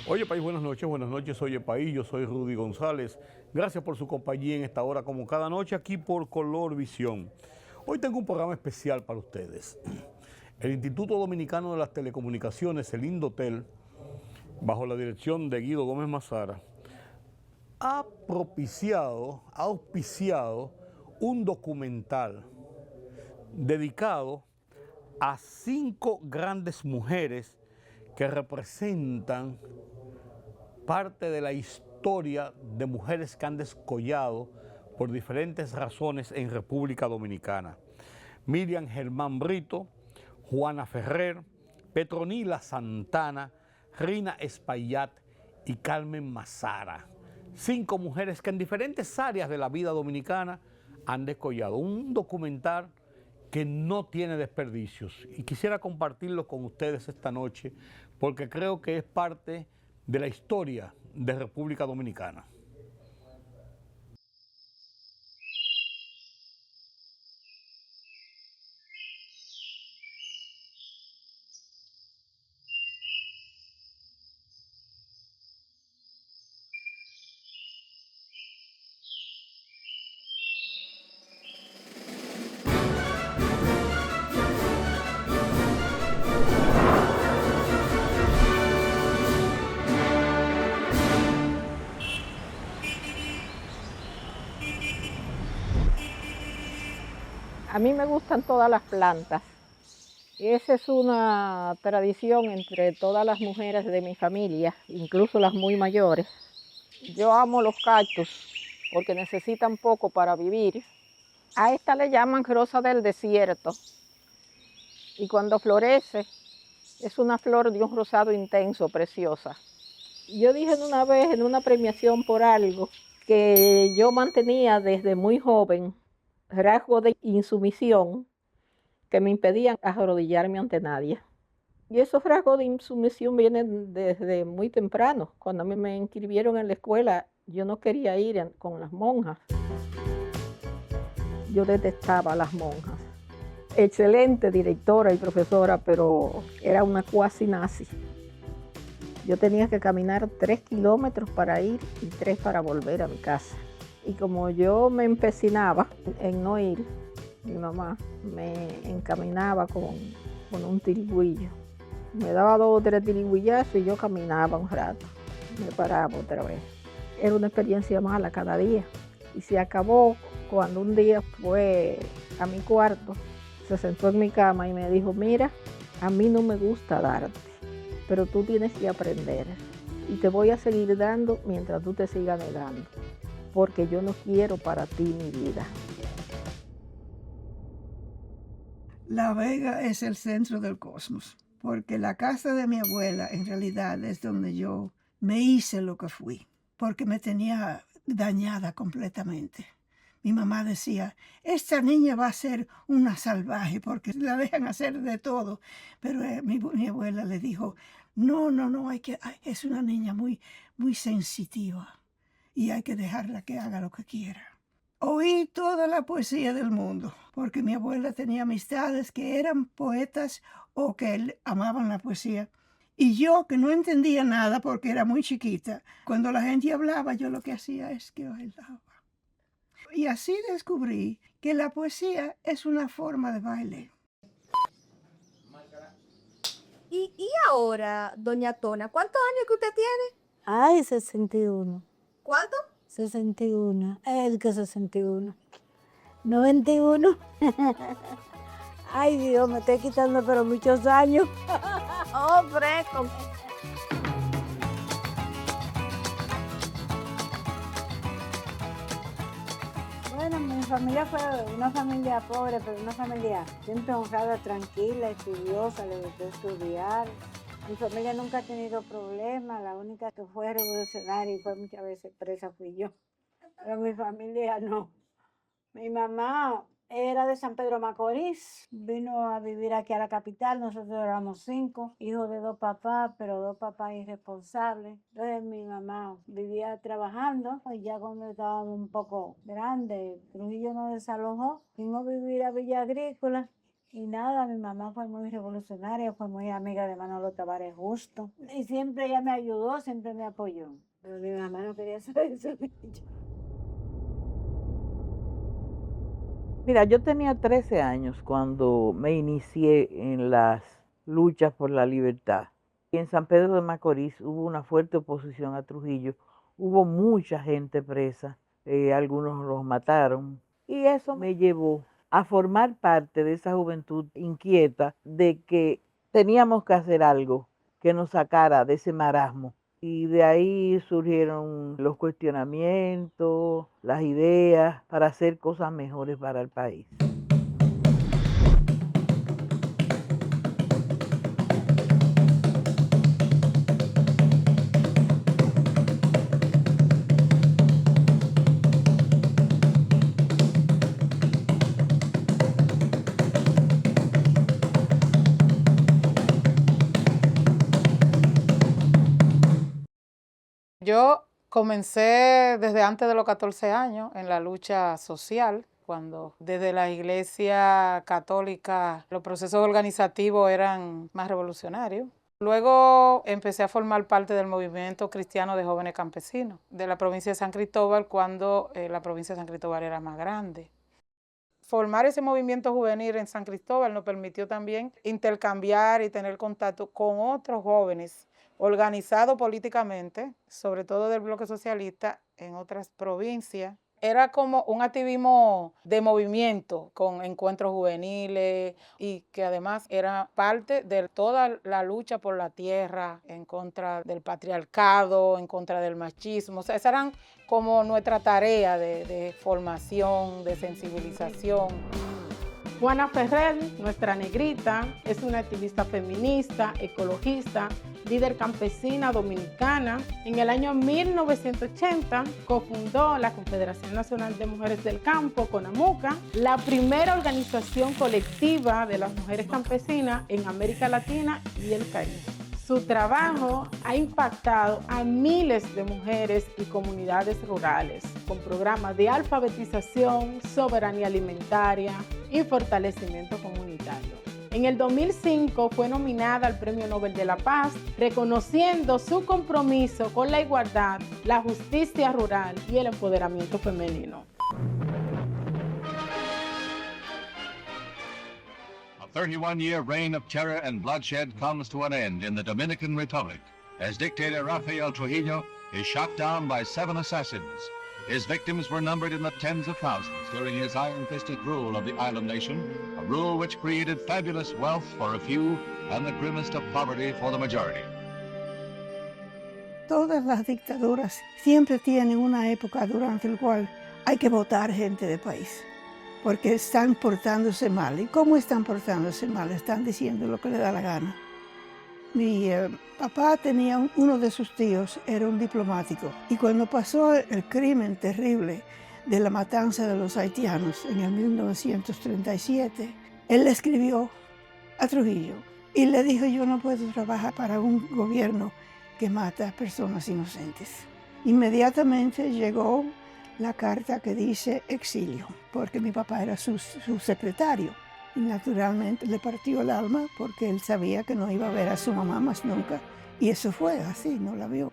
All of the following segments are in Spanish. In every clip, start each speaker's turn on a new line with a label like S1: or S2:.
S1: Oye País, buenas noches, oye País, yo soy Rudy González. Gracias por su compañía en esta hora, como cada noche, aquí por Color Visión. Hoy tengo un programa especial para ustedes. El Instituto Dominicano de las Telecomunicaciones, el Indotel, bajo la dirección de Guido Gómez Mazara, ha auspiciado un documental dedicado a 5 grandes mujeres que representan parte de la historia de mujeres que han descollado por diferentes razones en República Dominicana. Miriam Germán Brito, Juana Ferrer, Petronila Santana, Rina Espaillat y Carmen Mazara. 5 mujeres que en diferentes áreas de la vida dominicana han descollado. Un documental que no tiene desperdicios y quisiera compartirlo con ustedes esta noche porque creo que es parte de la historia de República Dominicana.
S2: A mí me gustan todas las plantas. Esa es una tradición entre todas las mujeres de mi familia, incluso las muy mayores. Yo amo los cactus porque necesitan poco para vivir. A esta le llaman rosa del desierto y cuando florece es una flor de un rosado intenso, preciosa. Yo dije una vez en una premiación por algo que yo mantenía desde muy joven rasgos de insumisión que me impedían arrodillarme ante nadie. Y esos rasgos de insumisión vienen desde muy temprano. Cuando a mí me inscribieron en la escuela, yo no quería ir con las monjas. Yo detestaba a las monjas. Excelente directora y profesora, pero era una cuasi nazi. Yo tenía que caminar 3 kilómetros para ir y 3 para volver a mi casa. Y como yo me empecinaba en no ir, mi mamá me encaminaba con un tirigüillo. Me daba 2 o 3 tirigüillazos y yo caminaba un rato. Me paraba otra vez. Era una experiencia mala cada día. Y se acabó cuando un día fue a mi cuarto, se sentó en mi cama y me dijo, mira, a mí no me gusta darte, pero tú tienes que aprender. Y te voy a seguir dando mientras tú te sigas negando, porque yo no quiero para ti mi vida.
S3: La Vega es el centro del cosmos, porque la casa de mi abuela en realidad es donde yo me hice lo que fui, porque me tenía dañada completamente. Mi mamá decía, esta niña va a ser una salvaje porque la dejan hacer de todo. Pero mi abuela le dijo, no, es una niña muy sensitiva y hay que dejarla que haga lo que quiera. Oí toda la poesía del mundo, porque mi abuela tenía amistades que eran poetas o que amaban la poesía. Y yo, que no entendía nada porque era muy chiquita, cuando la gente hablaba, yo lo que hacía es que bailaba. Y así descubrí que la poesía es una forma de baile.
S4: Y ahora, doña Tona, ¿cuántos años que usted tiene?
S5: Ay, 61.
S4: ¿Cuánto?
S5: 61. El que 61. 91. Ay, Dios, me estoy quitando pero muchos años.
S4: Hombre,
S5: Bueno, mi familia fue una familia pobre, pero una familia siempre honrada, tranquila, estudiosa, le gustó estudiar. Mi familia nunca ha tenido problemas, la única que fue revolucionaria y fue muchas veces presa fui yo. Pero mi familia no. Mi mamá era de San Pedro Macorís, vino a vivir aquí a la capital, nosotros éramos 5, hijos de 2 papás, pero 2 papás irresponsables. Entonces mi mamá vivía trabajando y ya cuando estábamos un poco grandes, Trujillo nos desalojó, fuimos a vivir a Villa Agrícola Y nada, mi mamá fue muy revolucionaria, fue muy amiga de Manolo Tavares Justo. Y siempre ella me ayudó, siempre me apoyó. Pero mi mamá no quería saber eso de ella.
S6: Mira, yo tenía 13 años cuando me inicié en las luchas por la libertad. Y en San Pedro de Macorís hubo una fuerte oposición a Trujillo. Hubo mucha gente presa, algunos los mataron. Y eso me llevó a formar parte de esa juventud inquieta de que teníamos que hacer algo que nos sacara de ese marasmo. Y de ahí surgieron los cuestionamientos, las ideas para hacer cosas mejores para el país.
S7: Yo comencé desde antes de los 14 años en la lucha social, cuando desde la Iglesia Católica los procesos organizativos eran más revolucionarios. Luego empecé a formar parte del movimiento cristiano de jóvenes campesinos de la provincia de San Cristóbal cuando la provincia de San Cristóbal era más grande. Formar ese movimiento juvenil en San Cristóbal nos permitió también intercambiar y tener contacto con otros jóvenes organizados políticamente, sobre todo del bloque socialista, en otras provincias. Era como un activismo de movimiento con encuentros juveniles y que además era parte de toda la lucha por la tierra, en contra del patriarcado, en contra del machismo. O sea, esas eran como nuestra tarea de formación, de sensibilización.
S8: Juana Ferrer, nuestra negrita, es una activista feminista, ecologista, líder campesina dominicana. En el año 1980 cofundó la Confederación Nacional de Mujeres del Campo, CONAMUCA, la primera organización colectiva de las mujeres campesinas en América Latina y el Caribe. Su trabajo ha impactado a miles de mujeres y comunidades rurales con programas de alfabetización, soberanía alimentaria y fortalecimiento comunitario. En el 2005 fue nominada al Premio Nobel de la Paz, reconociendo su compromiso con la igualdad, la justicia rural y el empoderamiento femenino.
S9: A 31-year reign of terror and bloodshed comes to an end in the Dominican Republic as dictator Rafael Trujillo is shot down by 7 assassins. His victims were numbered in the tens of thousands during his iron-fisted rule of the island nation, a rule which created fabulous wealth for a few and the grimmest of poverty for the majority.
S3: Todas las dictaduras siempre tienen una época durante la cual hay que votar gente del país, porque están portándose mal. ¿Y cómo están portándose mal? Están diciendo lo que le da la gana. Mi papá tenía uno de sus tíos, era un diplomático, y cuando pasó el crimen terrible de la matanza de los haitianos en el 1937, él le escribió a Trujillo y le dijo: yo no puedo trabajar para un gobierno que mata a personas inocentes. Inmediatamente llegó la carta que dice exilio, porque mi papá era su secretario. Y naturalmente le partió el alma porque él sabía que no iba a ver a su mamá más nunca. Y eso fue así, no la vio.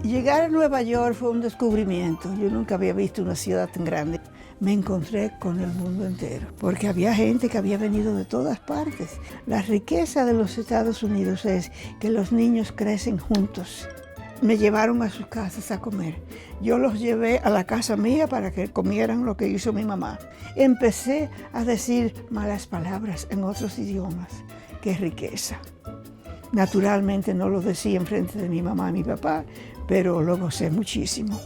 S3: Llegar a Nueva York fue un descubrimiento. Yo nunca había visto una ciudad tan grande. Me encontré con el mundo entero, porque había gente que había venido de todas partes. La riqueza de los Estados Unidos es que los niños crecen juntos. Me llevaron a sus casas a comer. Yo los llevé a la casa mía para que comieran lo que hizo mi mamá. Empecé a decir malas palabras en otros idiomas. ¡Qué riqueza! Naturalmente no lo decía en frente de mi mamá y mi papá, pero lo gocé muchísimo.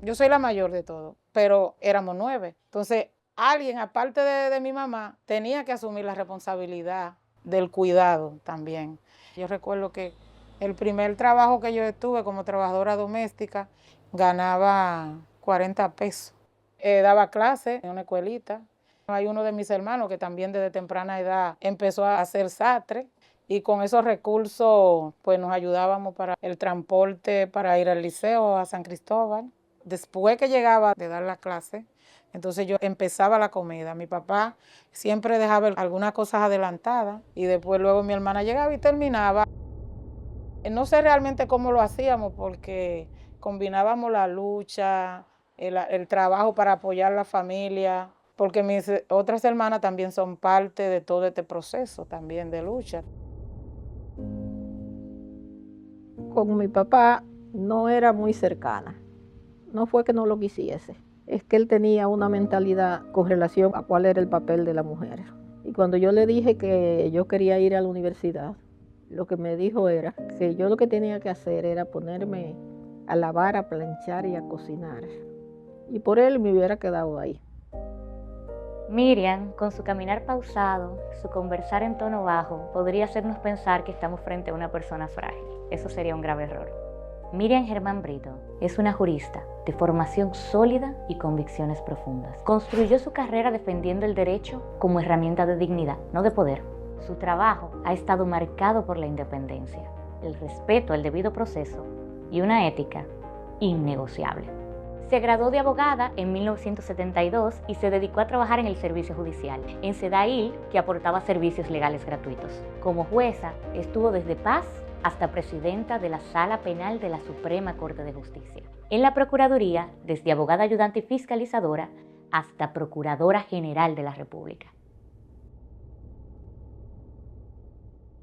S7: Yo soy la mayor de todos, pero éramos 9. Entonces, alguien, aparte de mi mamá, tenía que asumir la responsabilidad del cuidado también. Yo recuerdo que el primer trabajo que yo tuve como trabajadora doméstica, ganaba 40 pesos. Daba clases en una escuelita. Hay uno de mis hermanos que también desde temprana edad empezó a hacer sastre y con esos recursos pues nos ayudábamos para el transporte, para ir al liceo a San Cristóbal. Después que llegaba de dar la clase, entonces yo empezaba la comida. Mi papá siempre dejaba algunas cosas adelantadas y después luego mi hermana llegaba y terminaba. No sé realmente cómo lo hacíamos porque combinábamos la lucha, el trabajo para apoyar a la familia, porque mis otras hermanas también son parte de todo este proceso también de lucha.
S2: Con mi papá no era muy cercana. No fue que no lo quisiese, es que él tenía una mentalidad con relación a cuál era el papel de la mujer. Y cuando yo le dije que yo quería ir a la universidad, lo que me dijo era que yo lo que tenía que hacer era ponerme a lavar, a planchar y a cocinar. Y por él me hubiera quedado ahí.
S10: Miriam, con su caminar pausado, su conversar en tono bajo, podría hacernos pensar que estamos frente a una persona frágil. Eso sería un grave error. Miriam Germán Brito es una jurista de formación sólida y convicciones profundas. Construyó su carrera defendiendo el derecho como herramienta de dignidad, no de poder. Su trabajo ha estado marcado por la independencia, el respeto al debido proceso y una ética innegociable. Se graduó de abogada en 1972 y se dedicó a trabajar en el servicio judicial, en SEDAIL, que aportaba servicios legales gratuitos. Como jueza, estuvo desde paz hasta presidenta de la Sala Penal de la Suprema Corte de Justicia. En la Procuraduría, desde abogada ayudante y fiscalizadora hasta Procuradora General de la República.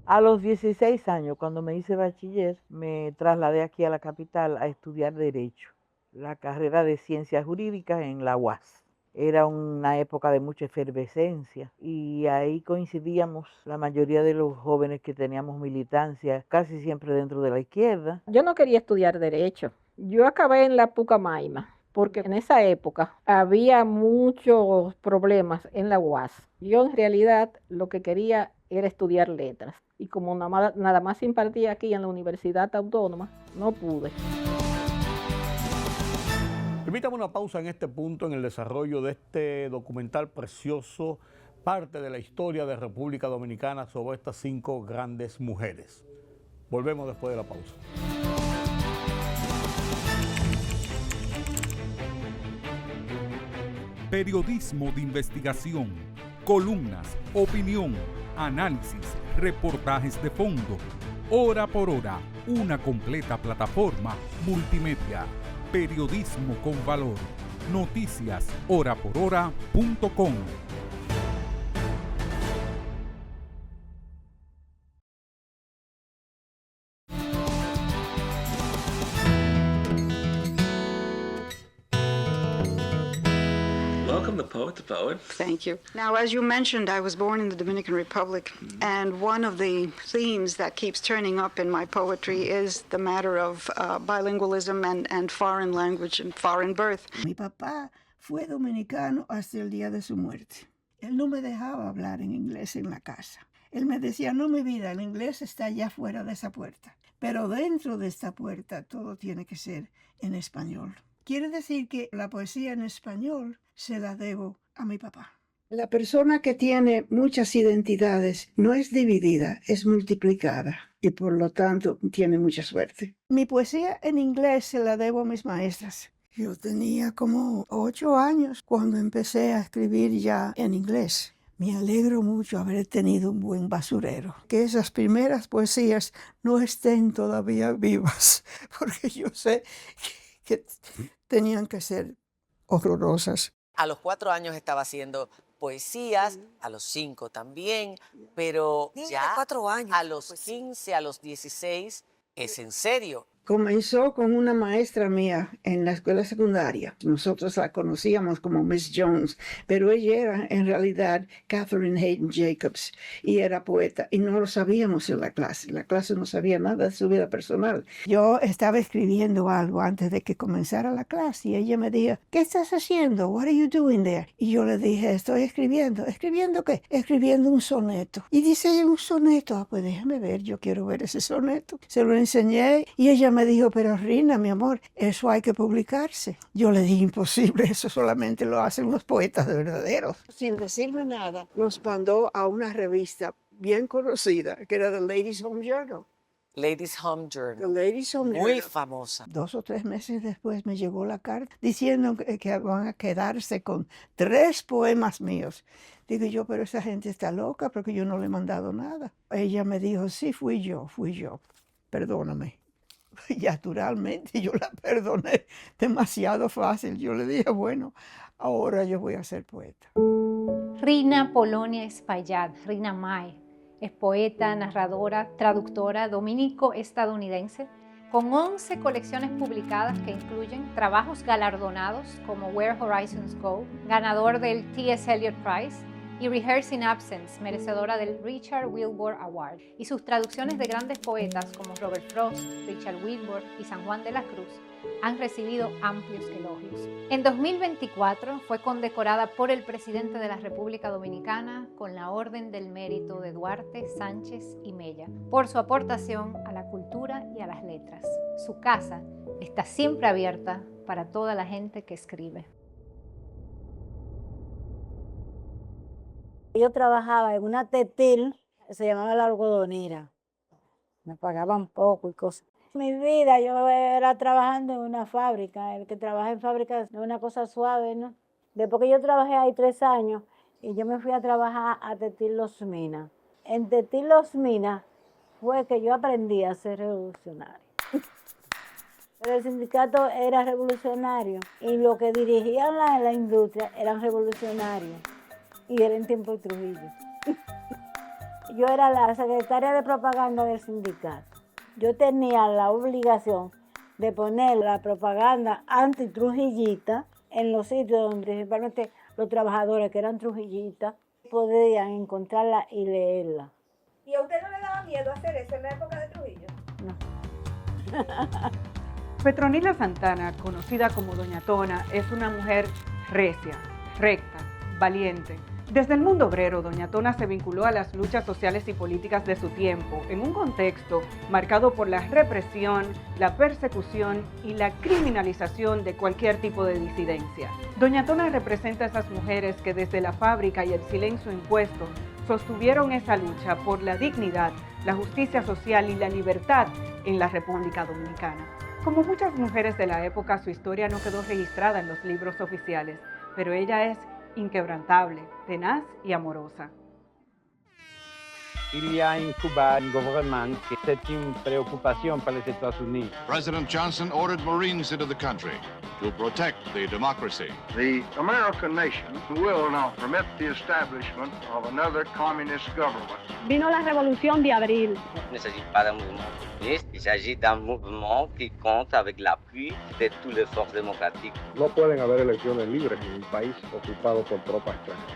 S6: A los 16 años, cuando me hice bachiller, me trasladé aquí a la capital a estudiar Derecho, la carrera de Ciencias Jurídicas en la UAS. Era una época de mucha efervescencia y ahí coincidíamos la mayoría de los jóvenes que teníamos militancia, casi siempre dentro de la izquierda.
S2: Yo no quería estudiar Derecho. Yo acabé en la Pucamaima, porque en esa época había muchos problemas en la UAS. Yo en realidad lo que quería era estudiar letras. Y como nada más impartía aquí en la Universidad Autónoma, no pude.
S1: Permítame una pausa en este punto en el desarrollo de este documental precioso, parte de la historia de República Dominicana sobre estas 5 grandes mujeres. Volvemos después de la pausa.
S11: Periodismo de investigación, columnas, opinión, análisis, reportajes de fondo. Hora por hora, una completa plataforma multimedia. Periodismo con valor. Noticias horaporhora.com.
S12: Welcome, the poet, the poet.
S13: Thank you. Now, as you mentioned, I was born in the Dominican Republic, and one of the themes that keeps turning up in my poetry is the matter of bilingualism and foreign language and foreign birth.
S3: Mi papá fue dominicano hasta el día de su muerte. Él no me dejaba hablar en inglés en la casa. Él me decía, no, mi vida, el inglés está allá fuera de esa puerta, pero dentro de esta puerta todo tiene que ser en español. Quiere decir que la poesía en español se la debo a mi papá. La persona que tiene muchas identidades no es dividida, es multiplicada y por lo tanto tiene mucha suerte. Mi poesía en inglés se la debo a mis maestras. Yo tenía como 8 años cuando empecé a escribir ya en inglés. Me alegro mucho haber tenido un buen basurero. Que esas primeras poesías no estén todavía vivas, porque yo sé que tenían que ser horrorosas.
S14: A los 4 años estaba haciendo poesías, a los 5 también, pero ya
S4: 4 años,
S14: a los 15, a los 16, es en serio.
S3: Comenzó con una maestra mía en la escuela secundaria. Nosotros la conocíamos como Miss Jones, pero ella era en realidad Catherine Hayden Jacobs y era poeta y no lo sabíamos en la clase. La clase no sabía nada de su vida personal. Yo estaba escribiendo algo antes de que comenzara la clase y ella me dijo, ¿qué estás haciendo? What are you doing there? Y yo le dije, estoy escribiendo. ¿Escribiendo qué? Escribiendo un soneto. Y dice, un soneto. Ah, pues déjame ver, yo quiero ver ese soneto. Se lo enseñé y ella me dijo, pero Rina, mi amor, eso hay que publicarse. Yo le dije, imposible, eso solamente lo hacen los poetas verdaderos. Sin decirme nada, nos mandó a una revista bien conocida, que era The Ladies' Home Journal.
S14: Ladies Home
S3: The
S14: Journal.
S3: Ladies Home
S14: Muy
S3: Journal.
S14: famosa.
S3: 2 o 3 meses después me llegó la carta diciendo que van a quedarse con 3 poemas míos. Digo yo, pero esa gente está loca porque yo no le he mandado nada. Ella me dijo, sí, fui yo, perdóname. Y naturalmente yo la perdoné demasiado fácil. Yo le dije, bueno, ahora yo voy a ser poeta.
S12: Rina Polonia Espaillat, Rina Mae, es poeta, narradora, traductora dominico-estadounidense, con 11 colecciones publicadas que incluyen trabajos galardonados como Where Horizons Go, ganador del T.S. Eliot Prize, y Rehearsing Absence, merecedora del Richard Wilbur Award, y sus traducciones de grandes poetas como Robert Frost, Richard Wilbur y San Juan de la Cruz han recibido amplios elogios. En 2024 fue condecorada por el presidente de la República Dominicana con la Orden del Mérito de Duarte, Sánchez y Mella por su aportación a la cultura y a las letras. Su casa está siempre abierta para toda la gente que escribe.
S5: Yo trabajaba en una textil, se llamaba La Algodonera. Me pagaban poco y cosas. Mi vida yo era trabajando en una fábrica. El que trabaja en fábrica no es una cosa suave, ¿no? Después que yo trabajé ahí 3 años y yo me fui a trabajar a Textil Los Minas. En Textil Los Minas fue que yo aprendí a ser revolucionario. Pero el sindicato era revolucionario y los que dirigían la industria eran revolucionarios. Y era en tiempo de Trujillo. Yo era la secretaria de propaganda del sindicato. Yo tenía la obligación de poner la propaganda anti-trujillita en los sitios donde principalmente los trabajadores que eran trujillitas podían encontrarla y leerla.
S4: ¿Y a usted no le daba miedo hacer eso en la época de Trujillo?
S15: Petronila Santana, conocida como Doña Tona, es una mujer recia, recta, valiente. Desde el mundo obrero, Doña Tona se vinculó a las luchas sociales y políticas de su tiempo, en un contexto marcado por la represión, la persecución y la criminalización de cualquier tipo de disidencia. Doña Tona representa a esas mujeres que desde la fábrica y el silencio impuesto sostuvieron esa lucha por la dignidad, la justicia social y la libertad en la República Dominicana. Como muchas mujeres de la época, su historia no quedó registrada en los libros oficiales, pero ella es inquebrantable, tenaz y amorosa.
S16: Il y a en Cuba un gouvernement que c'est une préoccupation pour les États-Unis.
S9: President Johnson ordered Marines into the country to protect the democracy.
S17: The American nation will not permit the establishment of another communist government.
S18: Vino la revolution de abril.
S19: Il ne s'agit pas d'un mouvement communiste, il s'agit d'un mouvement qui compte avec l'appui de toutes les forces démocratiques.
S20: No pueden haber elecciones libres en un país ocupado por tropas extranjeras.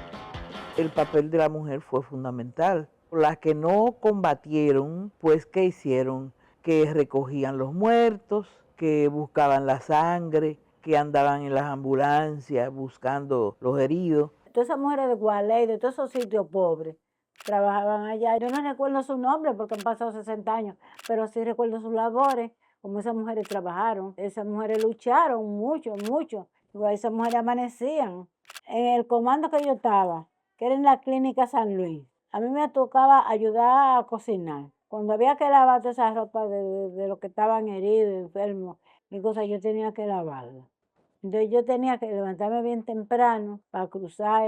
S6: El papel de la mujer fue fundamental. Las que no combatieron, pues, ¿qué hicieron? Que recogían los muertos, que buscaban la sangre, que andaban en las ambulancias buscando los heridos.
S5: Todas esas mujeres de Gualey, de todos esos sitios pobres, trabajaban allá. Yo no recuerdo su nombre porque han pasado 60 años, pero sí recuerdo sus labores, como esas mujeres trabajaron. Esas mujeres lucharon mucho, mucho. Esas mujeres amanecían. En el comando que yo estaba, que era en la clínica San Luis, a mí me tocaba ayudar a cocinar. Cuando había que lavar toda esa ropa de los que estaban heridos, enfermos y cosas, yo tenía que lavarla. Entonces yo tenía que levantarme bien temprano para cruzar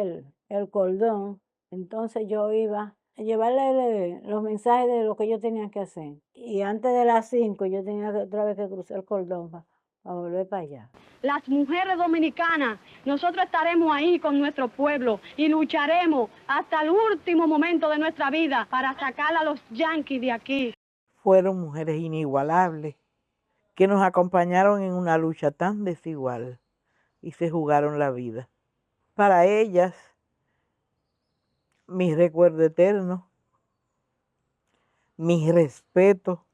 S5: el cordón. Entonces yo iba a llevarle los mensajes de lo que yo tenía que hacer. Y antes de las 5 yo tenía otra vez que cruzar el cordón para volver para allá.
S18: Las mujeres dominicanas, nosotros estaremos ahí con nuestro pueblo y lucharemos hasta el último momento de nuestra vida para sacar a los yanquis de aquí.
S6: Fueron mujeres inigualables que nos acompañaron en una lucha tan desigual y se jugaron la vida. Para ellas, mi recuerdo eterno, mi respeto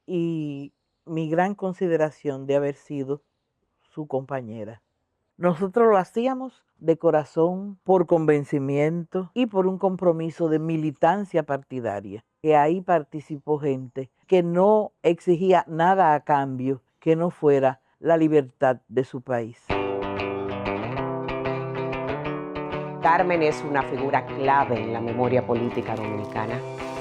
S6: y mi gran consideración de haber sido su compañera. Nosotros lo hacíamos de corazón, por convencimiento y por un compromiso de militancia partidaria, que ahí participó gente que no exigía nada a cambio que no fuera la libertad de su país.
S21: Carmen es una figura clave en la memoria política dominicana.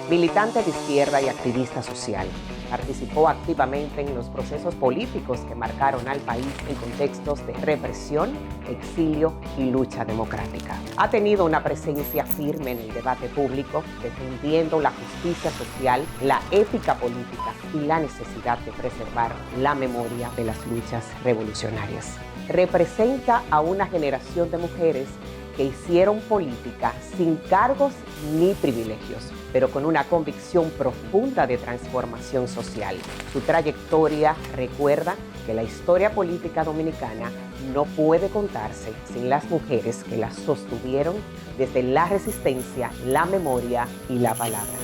S21: Militante de izquierda y activista social, participó activamente en los procesos políticos que marcaron al país en contextos de represión, exilio y lucha democrática. Ha tenido una presencia firme en el debate público, defendiendo la justicia social, la ética política y la necesidad de preservar la memoria de las luchas revolucionarias. Representa a una generación de mujeres que hicieron política sin cargos ni privilegios, pero con una convicción profunda de transformación social. Su trayectoria recuerda que la historia política dominicana no puede contarse sin las mujeres que la sostuvieron desde la resistencia, la memoria y la palabra.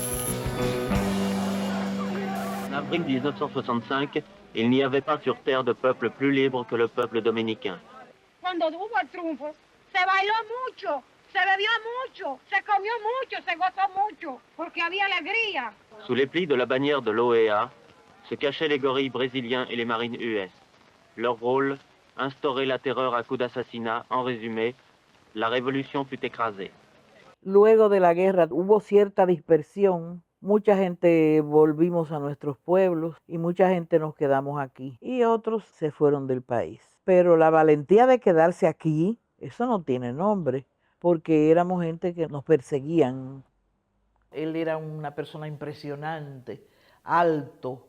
S22: En avril 1965, il n'y avait pas sur terre de peuple plus libre que le peuple dominicain.
S18: Cuando hubo el triunfo, se bailó mucho, se bebió mucho, se comió mucho, se gozó mucho, porque había alegría.
S22: Sous les plis de la bannière de l'OEA se cachaient les gorilles brésiliens et les marines US. Leur rôle, instaurer la terreur à coups d'assassinat. En résumé, la révolution fut écrasée.
S6: Luego de la guerra hubo cierta dispersión. Mucha gente volvimos a nuestros pueblos y mucha gente nos quedamos aquí y otros se fueron del país. Pero la valentía de quedarse aquí, eso no tiene nombre, porque éramos gente que nos perseguían. Él era una persona impresionante, alto,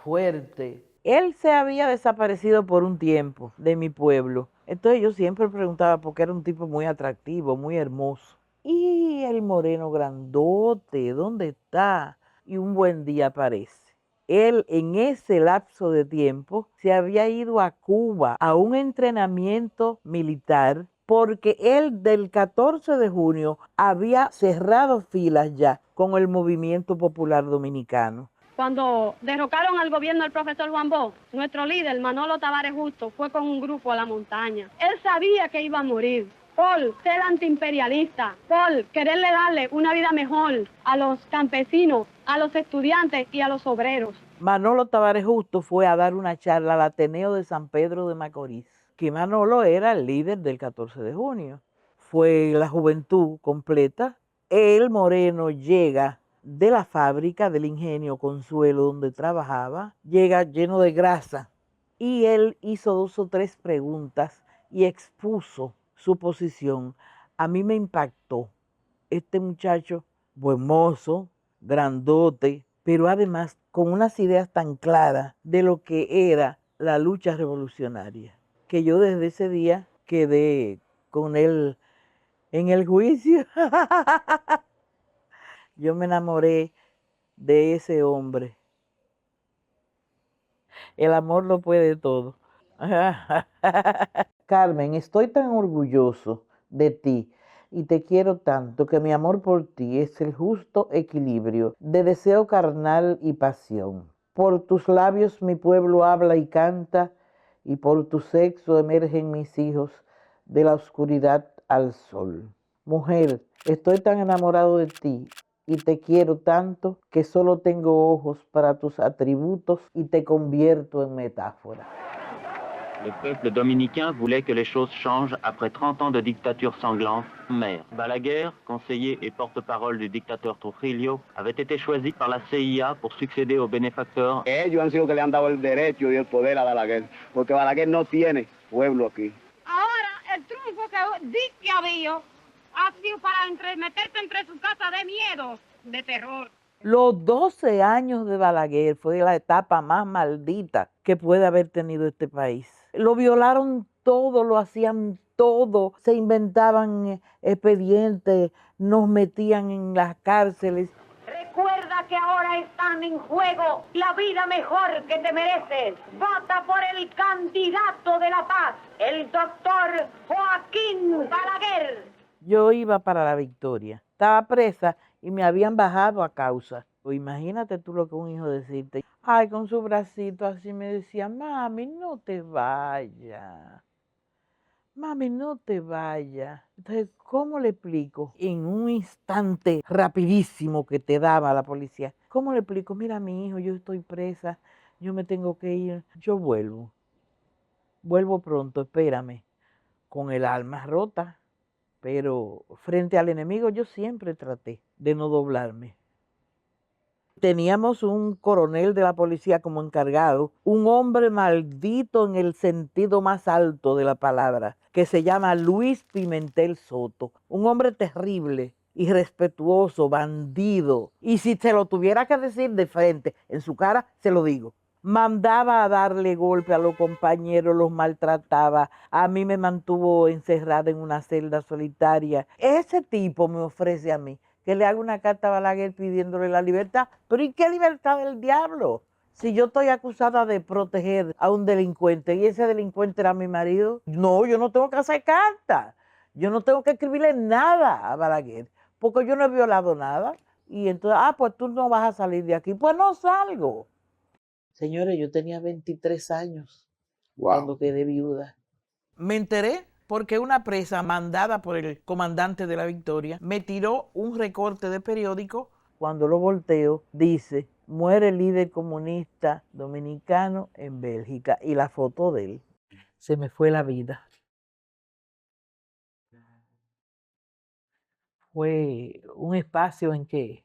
S6: fuerte. Él se había desaparecido por un tiempo de mi pueblo. Entonces yo siempre preguntaba porque era un tipo muy atractivo, muy hermoso. Y el moreno grandote, ¿dónde está? Y un buen día aparece. Él en ese lapso de tiempo se había ido a Cuba a un entrenamiento militar porque él del 14 de junio había cerrado filas ya con el Movimiento Popular Dominicano.
S18: Cuando derrocaron al gobierno del profesor Juan Bosch, nuestro líder, Manolo Tavares Justo, fue con un grupo a la montaña. Él sabía que iba a morir por ser antiimperialista, por quererle darle una vida mejor a los campesinos, a los estudiantes y a los obreros.
S6: Manolo Tavares Justo fue a dar una charla al Ateneo de San Pedro de Macorís, que Manolo era el líder del 14 de junio. Fue la juventud completa. El moreno llega de la fábrica del ingenio Consuelo donde trabajaba, llega lleno de grasa y él hizo 2 o 3 preguntas y expuso su posición. A mí me impactó este muchacho, buen mozo, grandote, pero además con unas ideas tan claras de lo que era la lucha revolucionaria, que yo desde ese día quedé con él en el juicio. Yo me enamoré de ese hombre. El amor lo puede todo. Carmen, estoy tan orgulloso de ti y te quiero tanto que mi amor por ti es el justo equilibrio de deseo carnal y pasión. Por tus labios mi pueblo habla y canta y por tu sexo emergen mis hijos de la oscuridad al sol. Mujer, estoy tan enamorado de ti y te quiero tanto que solo tengo ojos para tus atributos y te convierto en metáfora.
S22: Le peuple dominicain voulait que les choses changent après 30 ans de dictature sanglante. Maire Balaguer, conseiller et porte-parole du dictateur Trujillo, avait été choisi par la CIA pour succéder au bénéfacteur.
S16: Ellos han sido que le han dado el derecho y el poder a Balaguer, porque Balaguer no tiene pueblo aquí.
S18: Ahora, el triunfo que dice que había ha sido para meterte entre sus casas de miedo, de terror.
S6: Los 12 años de Balaguer fue la etapa más maldita que puede haber tenido este país. Lo violaron todo, lo hacían todo, se inventaban expedientes, nos metían en las cárceles.
S18: Recuerda que ahora están en juego la vida mejor que te mereces. Vota por el candidato de la paz, el doctor Joaquín Balaguer.
S6: Yo iba para la victoria, estaba presa y me habían bajado a causa. Pues imagínate tú lo que un hijo decirte. Ay, con su bracito así me decía, mami, no te vayas. Mami, no te vayas. Entonces, ¿cómo le explico? En un instante rapidísimo que te daba la policía, ¿cómo le explico? Mira, mi hijo, yo estoy presa, yo me tengo que ir, yo vuelvo. Vuelvo pronto, espérame. Con el alma rota. pero frente al enemigo yo siempre traté de no doblarme. Teníamos un coronel de la policía como encargado, un hombre maldito en el sentido más alto de la palabra, que se llama Luis Pimentel Soto, un hombre terrible, irrespetuoso, bandido, y si se lo tuviera que decir de frente, en su cara, se lo digo. Mandaba a darle golpe a los compañeros, los maltrataba, a mí me mantuvo encerrada en una celda solitaria. Ese tipo me ofrece a mí que le haga una carta a Balaguer pidiéndole la libertad. Pero ¿y qué libertad del diablo? Si yo estoy acusada de proteger a un delincuente y ese delincuente era mi marido, no, yo no tengo que hacer carta. Yo no tengo que escribirle nada a Balaguer, porque yo no he violado nada. Y entonces, pues tú no vas a salir de aquí. Pues no salgo. Señores, yo tenía 23 años cuando quedé viuda. Me enteré porque una presa mandada por el comandante de la Victoria me tiró un recorte de periódico. Cuando lo volteo, dice, muere el líder comunista dominicano en Bélgica, y la foto de él. Se me fue la vida. Fue un espacio en que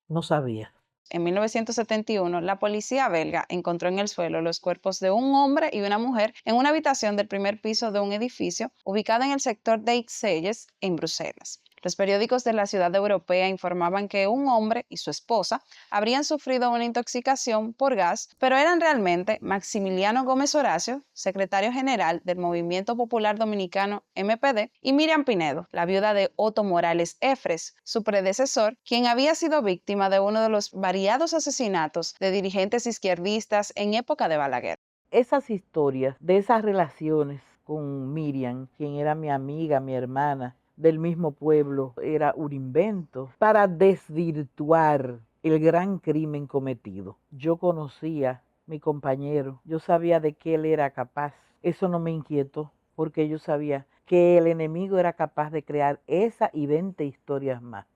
S6: no sabía.
S7: En 1971, la policía belga encontró en el suelo los cuerpos de un hombre y una mujer en una habitación del primer piso de un edificio ubicado en el sector de Ixelles, en Bruselas. Los periódicos de la ciudad europea informaban que un hombre y su esposa habrían sufrido una intoxicación por gas, pero eran realmente Maximiliano Gómez Horacio, secretario general del Movimiento Popular Dominicano MPD, y Miriam Pinedo, la viuda de Otto Morales Efres, su predecesor, quien había sido víctima de uno de los variados asesinatos de dirigentes izquierdistas en época de Balaguer.
S6: Esas historias de esas relaciones con Miriam, quien era mi amiga, mi hermana, del mismo pueblo, era un invento para desvirtuar el gran crimen cometido. Yo conocía a mi compañero, yo sabía de qué él era capaz. Eso no me inquietó, porque yo sabía que el enemigo era capaz de crear esa y 20 historias más.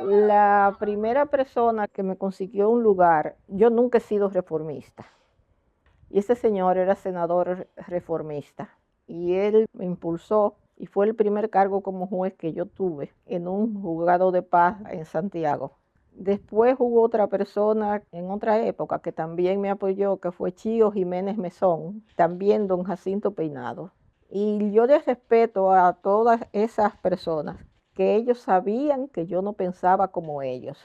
S2: La primera persona que me consiguió un lugar, yo nunca he sido reformista, y ese señor era senador reformista. Y él me impulsó y fue el primer cargo como juez que yo tuve en un juzgado de paz en Santiago. Después hubo otra persona en otra época que también me apoyó, que fue Chío Jiménez Mesón, también don Jacinto Peinado. Y yo les respeto a todas esas personas, que ellos sabían que yo no pensaba como ellos.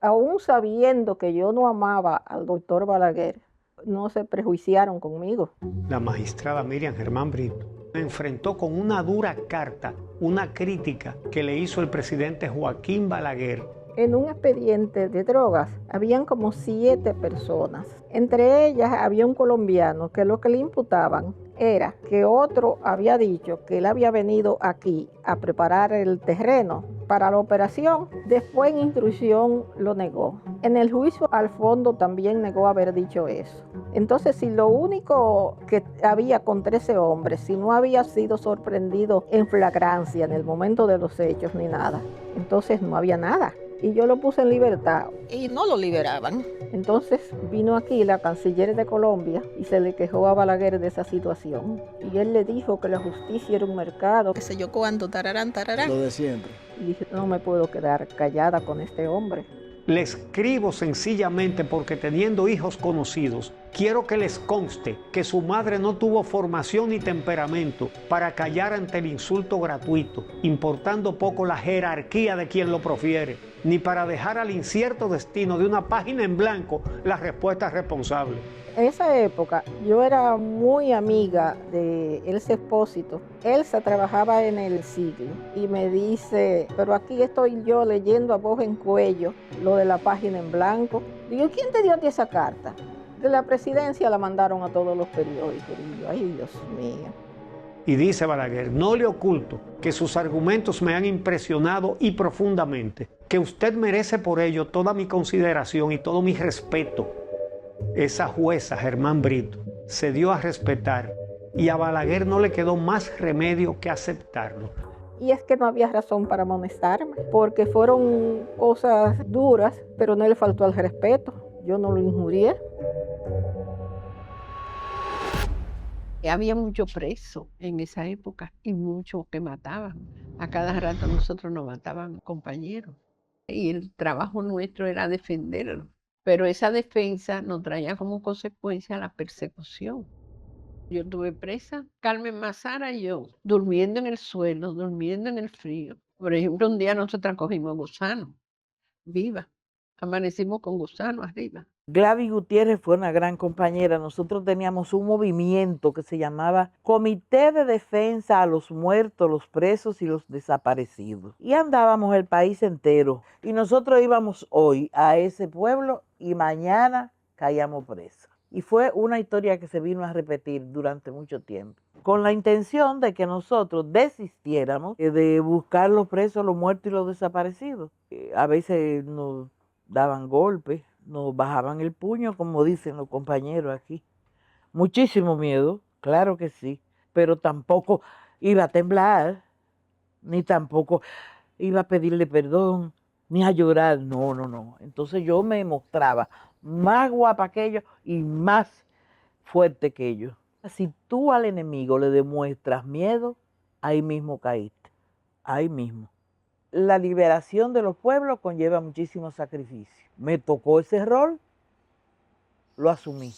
S2: Aún sabiendo que yo no amaba al doctor Balaguer, no se prejuiciaron conmigo.
S8: La magistrada Miriam Germán Brito me enfrentó con una dura carta, una crítica que le hizo el presidente Joaquín Balaguer.
S2: En un expediente de drogas habían como 7 personas. Entre ellas había un colombiano que lo que le imputaban era que otro había dicho que él había venido aquí a preparar el terreno para la operación. Después en instrucción lo negó. En el juicio al fondo también negó haber dicho eso. Entonces, si lo único que había contra ese hombre, si no había sido sorprendido en flagrancia en el momento de los hechos ni nada, entonces no había nada. Y yo lo puse en libertad y no lo liberaban. Entonces vino aquí la canciller de Colombia y se le quejó a Balaguer de esa situación. Y él le dijo que la justicia era un mercado, qué sé yo cuánto, tararán.
S23: Lo de siempre.
S2: Y dije, no me puedo quedar callada con este hombre.
S8: Le escribo sencillamente porque teniendo hijos conocidos, quiero que les conste que su madre no tuvo formación ni temperamento para callar ante el insulto gratuito, importando poco la jerarquía de quien lo profiere, ni para dejar al incierto destino de una página en blanco la respuesta responsable.
S2: En esa época yo era muy amiga de Elsa Espósito. Elsa trabajaba en El Siglo y me dice, pero aquí estoy yo leyendo a voz en cuello lo de la página en blanco. Digo, ¿quién te dio a ti esa carta? De la presidencia la mandaron a todos los periódicos. Y yo, ay, Dios mío.
S8: Y dice Balaguer, no le oculto que sus argumentos me han impresionado y profundamente, que usted merece por ello toda mi consideración y todo mi respeto. Esa jueza, Germán Brito, se dio a respetar y a Balaguer no le quedó más remedio que aceptarlo.
S2: Y es que no había razón para amonestarme, porque fueron cosas duras, pero no le faltó al respeto. Yo no lo injurié.
S1: Había mucho preso en esa época y muchos que mataban. A cada rato nosotros nos mataban compañeros. Y el trabajo nuestro era defenderlo. Pero esa defensa nos traía como consecuencia la persecución. Yo estuve presa, Carmen Mazara y yo, durmiendo en el suelo, durmiendo en el frío. Por ejemplo, un día nosotras cogimos gusano, viva. Amanecimos con gusano arriba.
S6: Gladys Gutiérrez fue una gran compañera. Nosotros teníamos un movimiento que se llamaba Comité de Defensa a los Muertos, los Presos y los Desaparecidos. Y andábamos el país entero. Y nosotros íbamos hoy a ese pueblo y mañana caíamos presos. Y fue una historia que se vino a repetir durante mucho tiempo, con la intención de que nosotros desistiéramos de buscar los presos, los muertos y los desaparecidos. A veces nos daban golpes, nos bajaban el puño, como dicen los compañeros aquí. Muchísimo miedo, claro que sí, pero tampoco iba a temblar, ni tampoco iba a pedirle perdón, ni a llorar, no. Entonces yo me mostraba más guapa que ellos y más fuerte que ellos. Si tú al enemigo le demuestras miedo, ahí mismo caíste, ahí mismo. La liberación de los pueblos conlleva muchísimo sacrificio. Me tocó ese rol, lo asumí.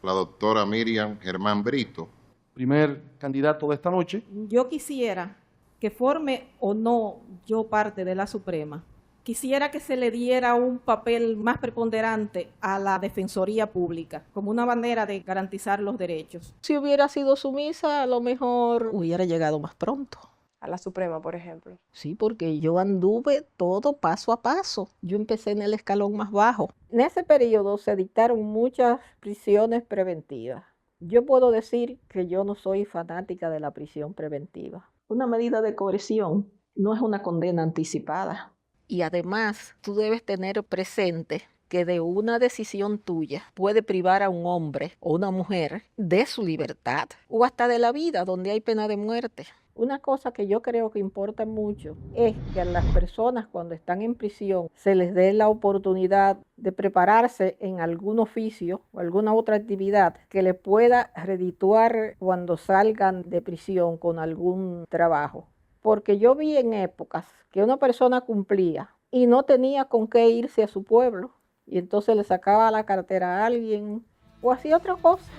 S10: La doctora Miriam Germán Brito.
S23: Primer candidato de esta noche.
S24: Yo quisiera que forme o no yo parte de la Suprema. Quisiera que se le diera un papel más preponderante a la Defensoría Pública, como una manera de garantizar los derechos.
S2: Si hubiera sido sumisa, a lo mejor hubiera llegado más pronto.
S25: A la Suprema, por ejemplo.
S2: Sí, porque yo anduve todo paso a paso. Yo empecé en el escalón más bajo. En ese periodo se dictaron muchas prisiones preventivas. Yo puedo decir que yo no soy fanática de la prisión preventiva. Una medida de coerción no es una condena anticipada. Y además, tú debes tener presente que de una decisión tuya puede privar a un hombre o una mujer de su libertad o hasta de la vida, donde hay pena de muerte. Una cosa que yo creo que importa mucho es que a las personas cuando están en prisión se les dé la oportunidad de prepararse en algún oficio o alguna otra actividad que les pueda redituar cuando salgan de prisión con algún trabajo. Porque yo vi en épocas que una persona cumplía y no tenía con qué irse a su pueblo y entonces le sacaba la cartera a alguien o hacía otra cosa.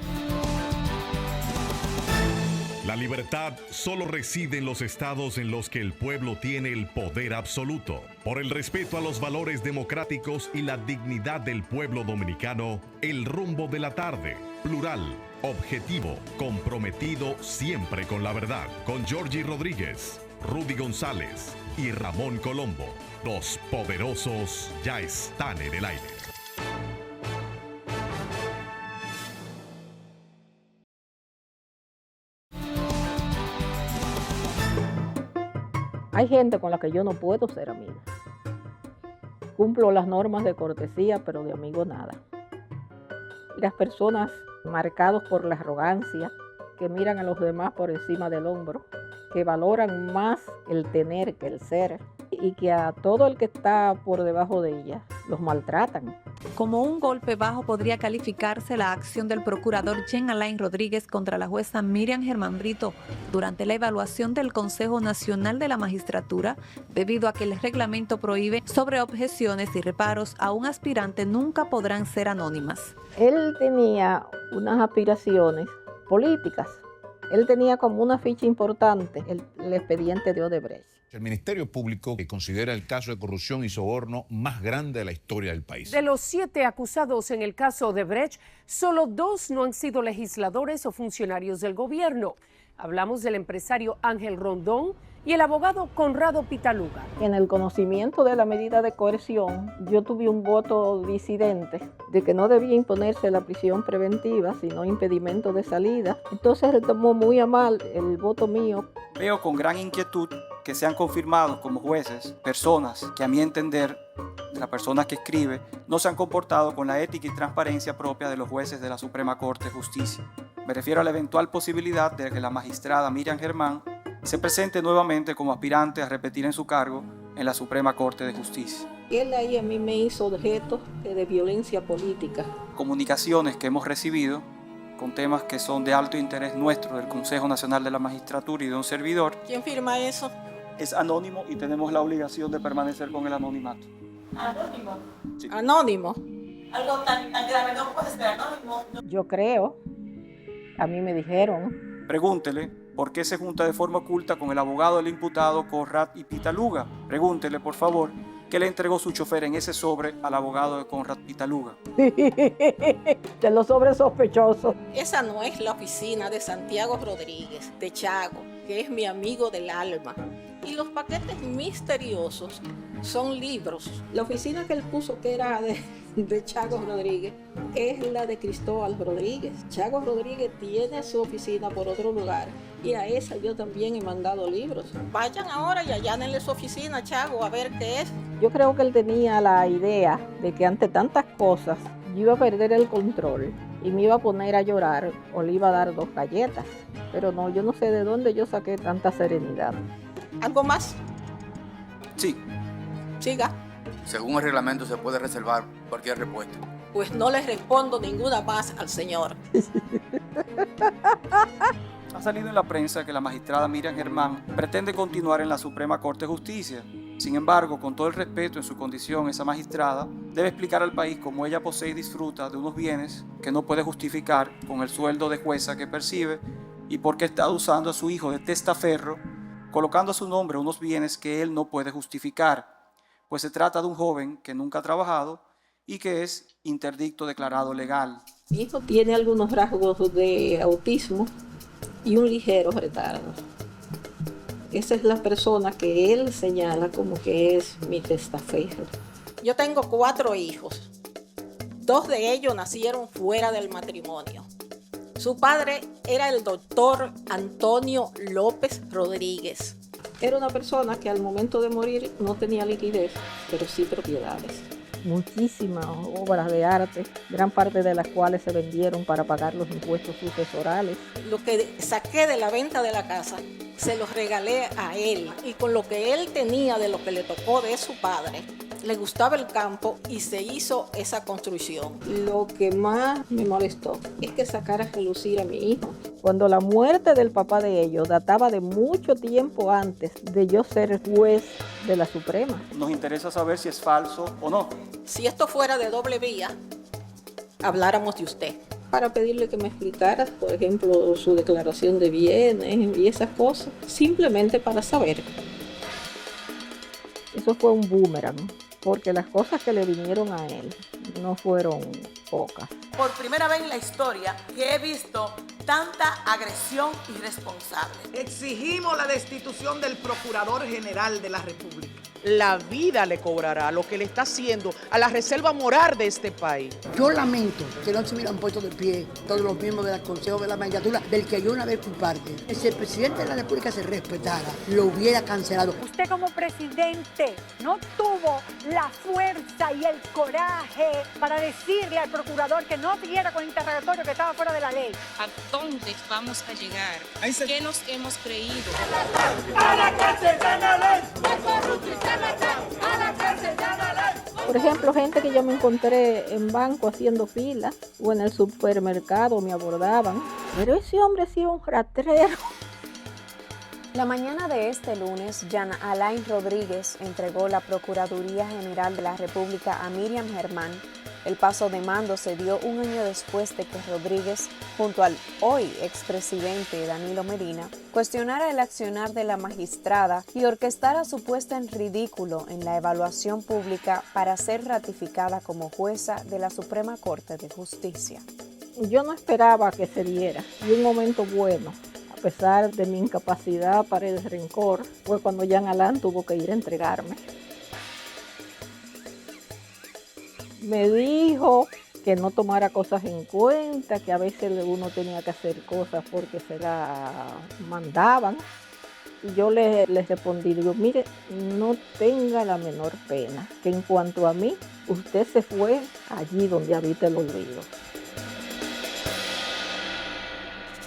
S26: La libertad solo reside en los estados en los que el pueblo tiene el poder absoluto. Por el respeto a los valores democráticos y la dignidad del pueblo dominicano, el rumbo de la tarde, plural, objetivo, comprometido siempre con la verdad. Con Georgie Rodríguez, Rudy González y Ramón Colombo. Los poderosos ya están en el aire.
S2: Hay gente con la que yo no puedo ser amiga. Cumplo las normas de cortesía, pero de amigo nada. Las personas marcadas por la arrogancia, que miran a los demás por encima del hombro, que valoran más el tener que el ser, y que a todo el que está por debajo de ella los maltratan.
S27: Como un golpe bajo podría calificarse la acción del procurador Jean Alain Rodríguez contra la jueza Miriam Germán Brito durante la evaluación del Consejo Nacional de la Magistratura, debido a que el reglamento prohíbe sobre objeciones y reparos a un aspirante nunca podrán ser anónimas.
S2: Él tenía unas aspiraciones políticas. Él tenía como una ficha importante el expediente de Odebrecht.
S28: El Ministerio Público que considera el caso de corrupción y soborno más grande de la historia del país.
S29: De los 7 acusados en el caso Odebrecht, solo 2 no han sido legisladores o funcionarios del gobierno. Hablamos del empresario Ángel Rondón y el abogado Conrado Pitaluga.
S2: En el conocimiento de la medida de coerción, yo tuve un voto disidente de que no debía imponerse la prisión preventiva, sino impedimento de salida. Entonces él tomó muy a mal el voto mío.
S30: Veo con gran inquietud que se han confirmado como jueces personas que, a mi entender, de la persona que escribe, no se han comportado con la ética y transparencia propia de los jueces de la Suprema Corte de Justicia. Me refiero a la eventual posibilidad de que la magistrada Miriam Germán se presente nuevamente como aspirante a repetir en su cargo en la Suprema Corte de Justicia.
S2: Él ahí a mí me hizo objeto de violencia política.
S30: Comunicaciones que hemos recibido con temas que son de alto interés nuestro, del Consejo Nacional de la Magistratura y de un servidor.
S24: ¿Quién firma eso?
S30: Es anónimo y tenemos la obligación de permanecer con el anonimato.
S24: ¿Anónimo?
S30: Sí.
S24: ¿Anónimo?
S3: Algo tan grave no puede ser anónimo.
S2: Yo creo, a mí me dijeron.
S30: Pregúntele por qué se junta de forma oculta con el abogado del imputado Conrad Pitaluga. Pregúntele, por favor, qué le entregó su chofer en ese sobre al abogado de Conrad Pitaluga.
S2: De los sobres sospechosos.
S24: Esa no es la oficina de Santiago Rodríguez, de Chago, que es mi amigo del alma. Y los paquetes misteriosos son libros. La oficina que él puso, que era de Chago Rodríguez, es la de Cristóbal Rodríguez. Chago Rodríguez tiene su oficina por otro lugar y a esa yo también he mandado libros. Vayan ahora y allánenle su oficina, Chago, a ver qué es.
S2: Yo creo que él tenía la idea de que ante tantas cosas yo iba a perder el control y me iba a poner a llorar o le iba a dar 2 galletas. Pero no, yo no sé de dónde yo saqué tanta serenidad.
S24: ¿Algo más?
S30: Sí.
S24: Siga.
S4: Según el reglamento se puede reservar cualquier respuesta.
S24: Pues no le respondo ninguna más al señor.
S30: Ha salido en la prensa que la magistrada Miriam Germán pretende continuar en la Suprema Corte de Justicia. Sin embargo, con todo el respeto en su condición, esa magistrada debe explicar al país cómo ella posee y disfruta de unos bienes que no puede justificar con el sueldo de jueza que percibe y por qué está usando a su hijo de testaferro, colocando a su nombre unos bienes que él no puede justificar, pues se trata de un joven que nunca ha trabajado y que es interdicto declarado legal.
S24: Mi hijo tiene algunos rasgos de autismo y un ligero retardo. Esa es la persona que él señala como que es mi testaferro. Yo tengo 4 hijos. 2 de ellos nacieron fuera del matrimonio. Su padre era el doctor Antonio López Rodríguez. Era una persona que al momento de morir no tenía liquidez, pero sí propiedades.
S2: Muchísimas obras de arte, gran parte de las cuales se vendieron para pagar los impuestos sucesorales.
S24: Lo que saqué de la venta de la casa, se los regalé a él. Y con lo que él tenía de lo que le tocó de su padre, le gustaba el campo y se hizo esa construcción. Lo que más me molestó es que sacara a relucir a mi hijo.
S2: Cuando la muerte del papá de ellos databa de mucho tiempo antes de yo ser juez de la Suprema.
S30: Nos interesa saber si es falso o no.
S24: Si esto fuera de doble vía, habláramos de usted. Para pedirle que me explicara, por ejemplo, su declaración de bienes y esas cosas. Simplemente para saber.
S2: Eso fue un boomerang, porque las cosas que le vinieron a él no fueron pocas.
S3: Por primera vez en la historia que he visto tanta agresión irresponsable.
S9: Exigimos la destitución del Procurador General de la República.
S11: La vida le cobrará lo que le está haciendo a la reserva moral de este país.
S12: Yo lamento que no se hubieran puesto de pie todos los miembros del Consejo de la Magistratura, del que yo una vez fui parte. Si el presidente de la República se respetara, lo hubiera cancelado.
S13: Usted como presidente no tuvo la fuerza y el coraje para decirle al procurador que no siguiera con el interrogatorio, que estaba fuera de la ley.
S14: ¿A dónde vamos a llegar? ¿Qué nos hemos creído?
S9: ¡A la cárcel, ley! ¡La corrupción!
S2: Por ejemplo, gente que yo me encontré en banco haciendo fila o en el supermercado me abordaban. Pero ese hombre sí es un rastrero.
S15: La mañana de este lunes, Jean Alain Rodríguez entregó la Procuraduría General de la República a Miriam Germán. El paso de mando se dio un año después de que Rodríguez, junto al hoy expresidente Danilo Medina, cuestionara el accionar de la magistrada y orquestara su puesta en ridículo en la evaluación pública para ser ratificada como jueza de la Suprema Corte de Justicia.
S2: Yo no esperaba que se diera, y un momento bueno, a pesar de mi incapacidad para el rencor, fue cuando Jean Alain tuvo que ir a entregarme. Me dijo que no tomara cosas en cuenta, que a veces uno tenía que hacer cosas porque se la mandaban. Y yo les respondí, digo, mire, no tenga la menor pena, que en cuanto a mí, usted se fue allí donde habita el olvido.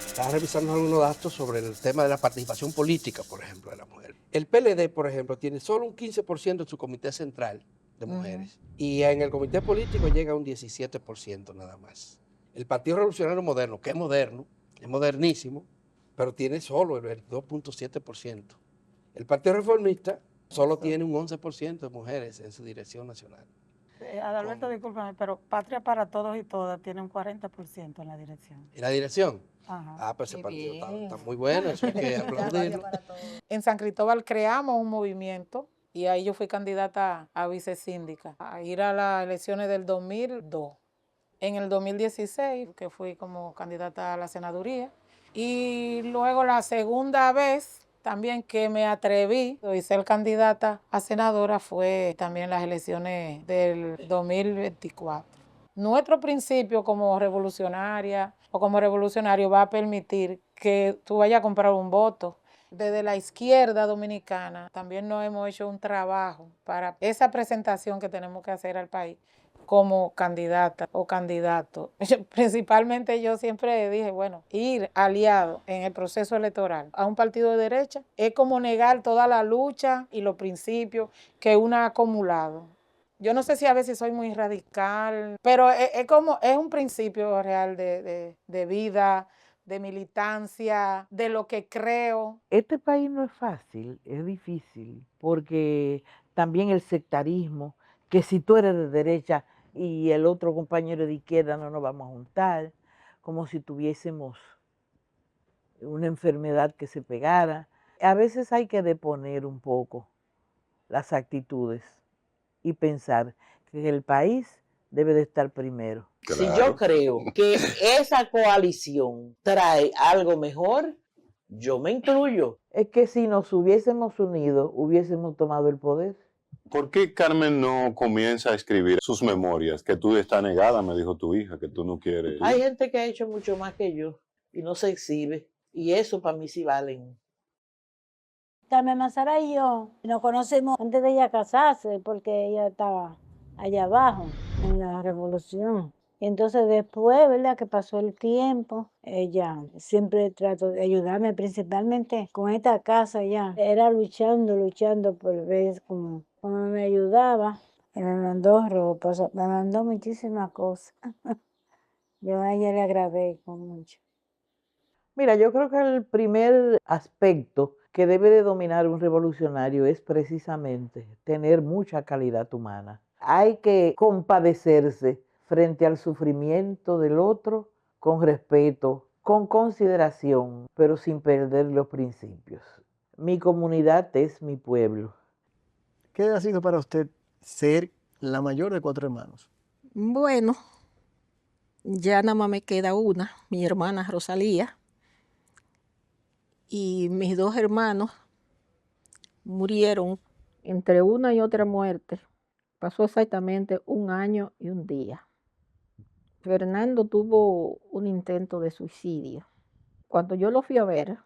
S17: Estaba revisando algunos datos sobre el tema de la participación política, por ejemplo, de la mujer. El PLD, por ejemplo, tiene solo un 15% en su comité central de mujeres. Y en el comité político llega a un 17% nada más. El Partido Revolucionario Moderno, que es moderno, es modernísimo, pero tiene solo el 22.7%. El Partido Reformista solo tiene un 11% de mujeres en su dirección nacional.
S1: Adalberto, discúlpame, pero Patria para Todos y Todas tiene un 40% en la dirección.
S17: ¿En la dirección?
S1: Ajá.
S17: Ah, pues ese partido está muy bueno, eso hay que aplaudirlo.
S1: En San Cristóbal creamos un movimiento y ahí yo fui candidata a vicesíndica, a ir a las elecciones del 2002. En el 2016, que fui como candidata a la senaduría, y luego la segunda vez también que me atreví y ser candidata a senadora fue también las elecciones del 2024. Nuestro principio como revolucionaria o como revolucionario va a permitir que tú vayas a comprar un voto. Desde la izquierda dominicana también nos hemos hecho un trabajo para esa presentación que tenemos que hacer al país como candidata o candidato. Principalmente yo siempre dije, bueno, ir aliado en el proceso electoral a un partido de derecha es como negar toda la lucha y los principios que uno ha acumulado. Yo no sé si a veces soy muy radical, pero es un principio real de vida, de militancia, de lo que creo.
S6: Este país no es fácil, es difícil, porque también el sectarismo, que si tú eres de derecha y el otro compañero de izquierda no nos vamos a juntar, como si tuviésemos una enfermedad que se pegara. A veces hay que deponer un poco las actitudes y pensar que el país debe de estar primero.
S5: Si yo creo que esa coalición trae algo mejor, yo me incluyo.
S6: Es que si nos hubiésemos unido, hubiésemos tomado el poder.
S7: ¿Por qué Carmen no comienza a escribir sus memorias? Que tú estás negada, me dijo tu hija, que tú no quieres.
S5: Hay gente que ha hecho mucho más que yo y no se exhibe. Y eso para mí sí valen.
S8: Carmen Mazara y yo nos conocemos antes de ella casarse, porque ella estaba allá abajo en la revolución. Y entonces después, ¿verdad?, que pasó el tiempo, ella siempre trató de ayudarme, principalmente con esta casa ya. Era luchando por ver cómo me ayudaba. Y me mandó ropa, me mandó muchísimas cosas. Yo a ella le agradezco mucho.
S6: Mira, yo creo que el primer aspecto que debe de dominar un revolucionario es precisamente tener mucha calidad humana. Hay que compadecerse frente al sufrimiento del otro con respeto, con consideración, pero sin perder los principios. Mi comunidad es mi pueblo.
S16: ¿Qué ha sido para usted ser la mayor de 4 hermanos?
S2: Bueno, ya nada más me queda una, mi hermana Rosalía, y mis 2 hermanos murieron entre una y otra muerte. Pasó exactamente 1 año y 1 día. Fernando tuvo un intento de suicidio. Cuando yo lo fui a ver,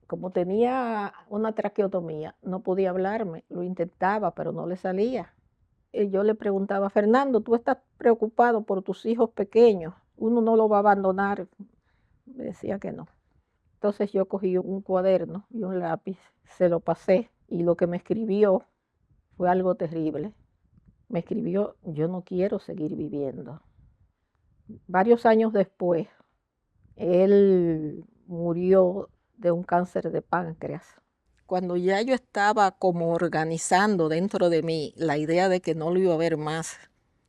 S2: como tenía una traqueotomía, no podía hablarme, lo intentaba, pero no le salía. Y yo le preguntaba, Fernando, ¿tú estás preocupado por tus hijos pequeños? ¿Uno no lo va a abandonar? Me decía que no. Entonces yo cogí un cuaderno y un lápiz, se lo pasé, y lo que me escribió fue algo terrible. Me escribió, yo no quiero seguir viviendo. Varios años después, él murió de un cáncer de páncreas. Cuando ya yo estaba como organizando dentro de mí la idea de que no lo iba a ver más,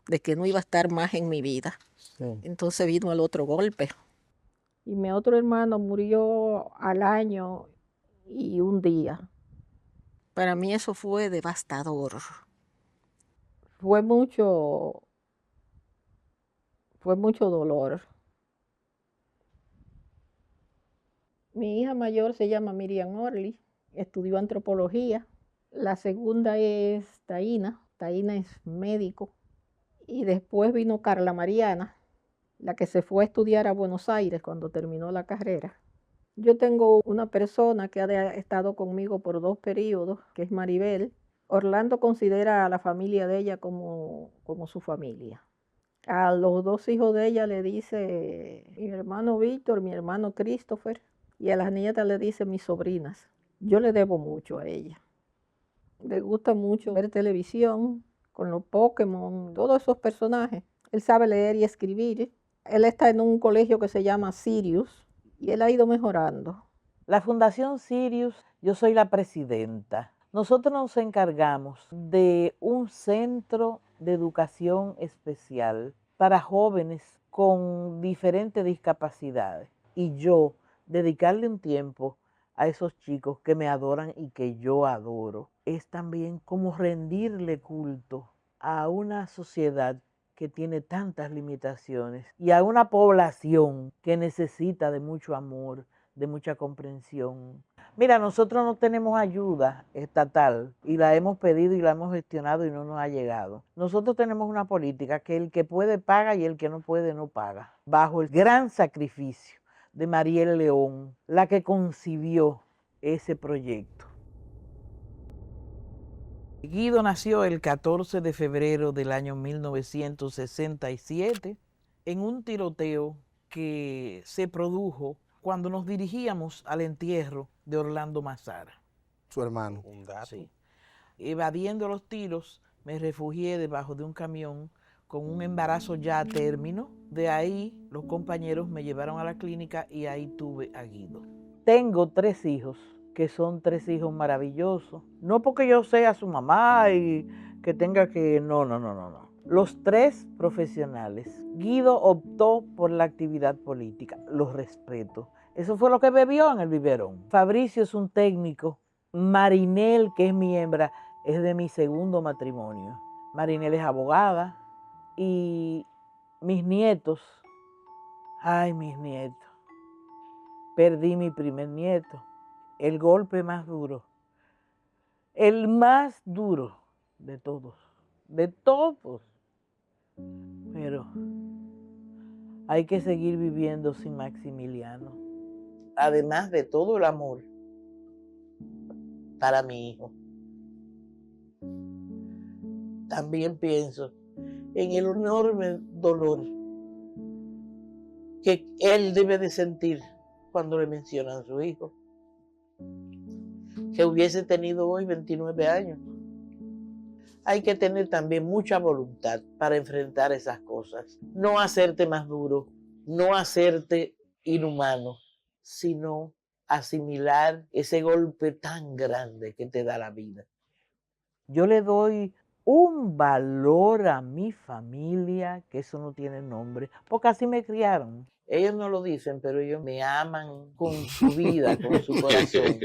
S2: de que no iba a estar más en mi vida, entonces vino el otro golpe. Y mi otro hermano murió al año y 1 día. Para mí eso fue devastador. Fue mucho dolor. Mi hija mayor se llama Miriam Orly, estudió antropología. La segunda es Taína. Taína es médico. Y después vino Carla Mariana, la que se fue a estudiar a Buenos Aires cuando terminó la carrera. Yo tengo una persona que ha estado conmigo por 2 periodos, que es Maribel. Orlando considera a la familia de ella como su familia. A los 2 hijos de ella le dice mi hermano Víctor, mi hermano Christopher, y a las nietas le dice mis sobrinas. Yo le debo mucho a ella. Le gusta mucho ver televisión con los Pokémon, todos esos personajes. Él sabe leer y escribir. Él está en un colegio que se llama Sirius y él ha ido mejorando.
S6: La Fundación Sirius, yo soy la presidenta. Nosotros nos encargamos de un centro de educación especial para jóvenes con diferentes discapacidades. Y yo dedicarle un tiempo a esos chicos que me adoran y que yo adoro, es también como rendirle culto a una sociedad que tiene tantas limitaciones y a una población que necesita de mucho amor, de mucha comprensión. Mira, nosotros no tenemos ayuda estatal y la hemos pedido y la hemos gestionado y no nos ha llegado. Nosotros tenemos una política que el que puede paga y el que no puede no paga, bajo el gran sacrificio de Mariel León, la que concibió ese proyecto. Guido nació el 14 de febrero del año 1967 en un tiroteo que se produjo cuando nos dirigíamos al entierro de Orlando Mazara.
S17: Su hermano.
S6: Un dato. Sí. Evadiendo los tiros, me refugié debajo de un camión con un embarazo ya a término. De ahí, los compañeros me llevaron a la clínica y ahí tuve a Guido. Tengo 3 hijos, que son 3 hijos maravillosos. No porque yo sea su mamá y que tenga que... No. Los 3 profesionales. Guido optó por la actividad política, los respeto. Eso fue lo que bebió en el biberón. Fabricio es un técnico. Marinel, que es mi hembra, es de mi segundo matrimonio. Marinel es abogada. Y mis nietos, ay, mis nietos. Perdí mi primer nieto. El golpe más duro. El más duro de todos. De todos. Pero hay que seguir viviendo sin Maximiliano. Además de todo el amor para mi hijo, también pienso en el enorme dolor que él debe de sentir cuando le mencionan a su hijo, que hubiese tenido hoy 29 años. Hay que tener también mucha voluntad para enfrentar esas cosas. No hacerte más duro, no hacerte inhumano, sino asimilar ese golpe tan grande que te da la vida. Yo le doy un valor a mi familia, que eso no tiene nombre, porque así me criaron. Ellos no lo dicen, pero ellos me aman con su vida, con su corazón.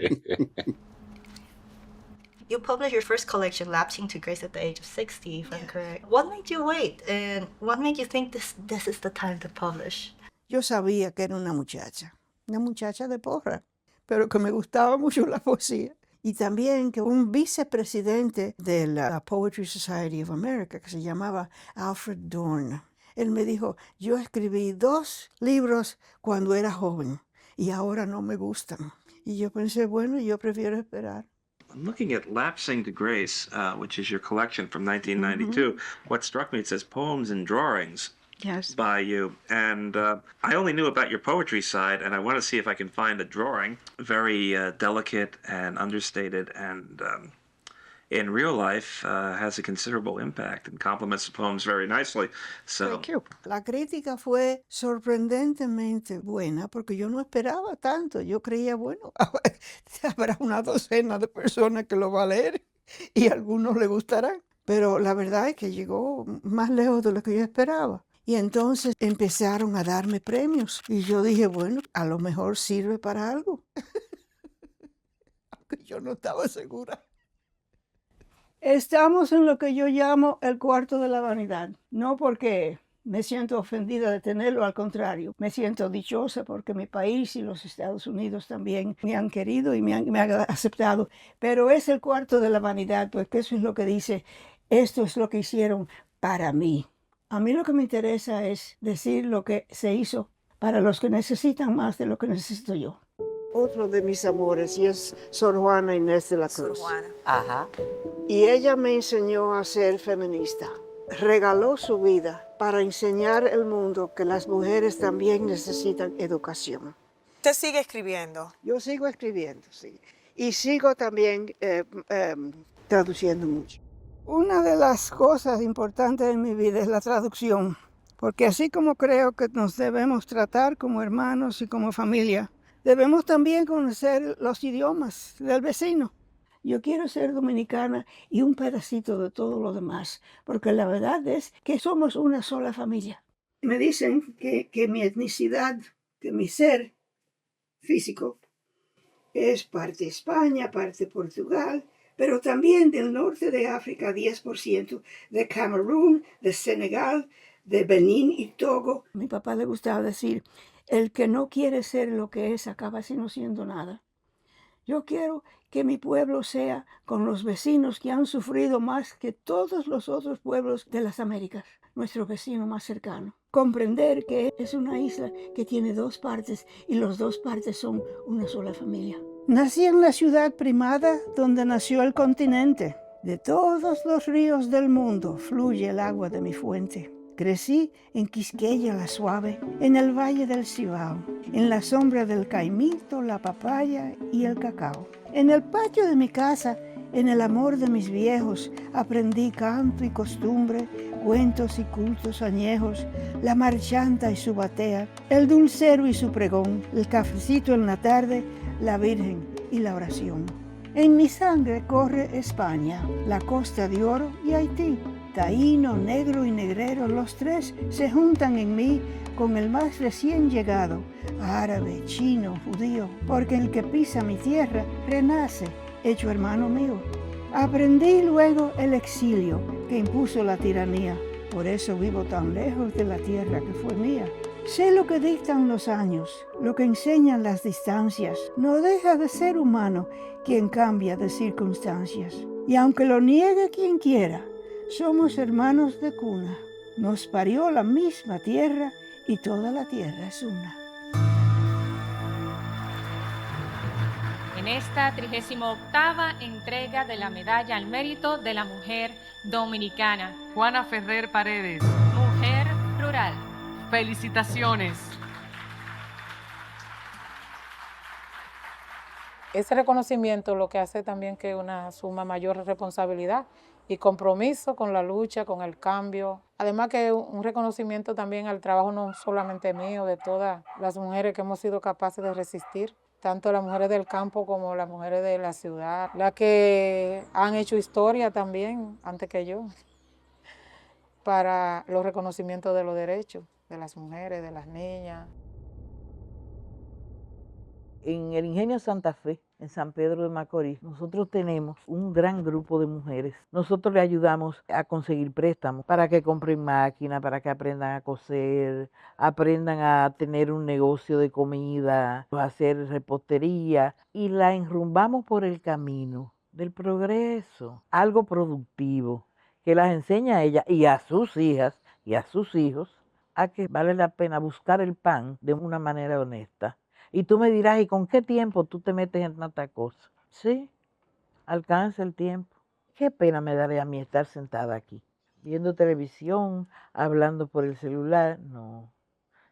S10: You published your first collection, Lapsing to Grace, at the age of 60, if I'm correct. What made you wait, and what made you think this is the time to publish?
S12: Yo sabía que era una muchacha de porra, pero que me gustaba mucho la poesía. Y también que un vicepresidente de la Poetry Society of America, que se llamaba Alfred Dorn, él me dijo, yo escribí 2 libros cuando era joven y ahora no me gustan. Y yo pensé, bueno, yo prefiero esperar.
S18: I'm looking at Lapsing to Grace, which is your collection from 1992.
S10: Mm-hmm.
S18: What struck me, it says poems and drawings.
S10: Yes.
S18: By you. And I only knew about your poetry side, and I want to see if I can find a drawing. Very delicate and understated, and in real life has a considerable impact and complements the poems very nicely. So,
S12: Thank you. La crítica fue sorprendentemente buena porque yo no esperaba tanto. Yo creía, bueno, habrá una docena de personas que lo va a leer y a algunos le gustarán. Pero la verdad es que llegó más lejos de lo que yo esperaba. Y entonces empezaron a darme premios. Y yo dije, bueno, a lo mejor sirve para algo. Aunque yo no estaba segura. Estamos en lo que yo llamo el cuarto de la vanidad. No porque me siento ofendida de tenerlo, al contrario. Me siento dichosa porque mi país y los Estados Unidos también me han querido y me han aceptado. Pero es el cuarto de la vanidad, porque eso es lo que dice, esto es lo que hicieron para mí. A mí lo que me interesa es decir lo que se hizo para los que necesitan más de lo que necesito yo. Otro de mis amores y es Sor Juana Inés de la Cruz.
S5: Ajá.
S12: Y ella me enseñó a ser feminista. Regaló su vida para enseñar al mundo que las mujeres también necesitan educación.
S19: ¿Usted sigue escribiendo?
S12: Yo sigo escribiendo, sí. Y sigo también traduciendo mucho. Una de las cosas importantes en mi vida es la traducción. Porque así como creo que nos debemos tratar como hermanos y como familia, debemos también conocer los idiomas del vecino. Yo quiero ser dominicana y un pedacito de todo lo demás, porque la verdad es que somos una sola familia. Me dicen que mi etnicidad, que mi ser físico, es parte España, parte Portugal, pero también del norte de África 10%, de Camerún, de Senegal, de Benín y Togo. A mi papá le gustaba decir, el que no quiere ser lo que es acaba no siendo nada. Yo quiero que mi pueblo sea con los vecinos que han sufrido más que todos los otros pueblos de las Américas, nuestro vecino más cercano. Comprender que es una isla que tiene dos partes y las dos partes son una sola familia. Nací en la ciudad primada donde nació el continente. De todos los ríos del mundo fluye el agua de mi fuente. Crecí en Quisqueya la Suave, en el Valle del Cibao, en la sombra del caimito, la papaya y el cacao. En el patio de mi casa, en el amor de mis viejos, aprendí canto y costumbre, cuentos y cultos añejos, la marchanta y su batea, el dulcero y su pregón, el cafecito en la tarde, la Virgen y la oración. En mi sangre corre España, la Costa de Oro y Haití. Taíno, negro y negrero, los tres se juntan en mí con el más recién llegado, árabe, chino, judío, porque el que pisa mi tierra renace, hecho hermano mío. Aprendí luego el exilio que impuso la tiranía, por eso vivo tan lejos de la tierra que fue mía. Sé lo que dictan los años, lo que enseñan las distancias. No deja de ser humano quien cambia de circunstancias. Y aunque lo niegue quien quiera, somos hermanos de cuna. Nos parió la misma tierra y toda la tierra es una.
S4: En esta 38ª entrega de la Medalla al Mérito de la Mujer Dominicana.
S20: Juana Ferrer Paredes.
S4: Mujer Rural.
S20: Felicitaciones.
S1: Ese reconocimiento lo que hace también que una suma mayor responsabilidad y compromiso con la lucha, con el cambio. Además que un reconocimiento también al trabajo no solamente mío, de todas las mujeres que hemos sido capaces de resistir, tanto las mujeres del campo como las mujeres de la ciudad, las que han hecho historia también antes que yo, para los reconocimientos de los derechos de las mujeres, de las niñas.
S6: En el Ingenio Santa Fe, en San Pedro de Macorís, nosotros tenemos un gran grupo de mujeres. Nosotros le ayudamos a conseguir préstamos para que compren máquinas, para que aprendan a coser, aprendan a tener un negocio de comida, a hacer repostería, y la enrumbamos por el camino del progreso, algo productivo, que las enseña a ellas y a sus hijas y a sus hijos a que vale la pena buscar el pan de una manera honesta. Y tú me dirás, ¿y con qué tiempo tú te metes en tanta cosa? Sí, alcanza el tiempo. Qué pena me daría a mí estar sentada aquí, viendo televisión, hablando por el celular. No,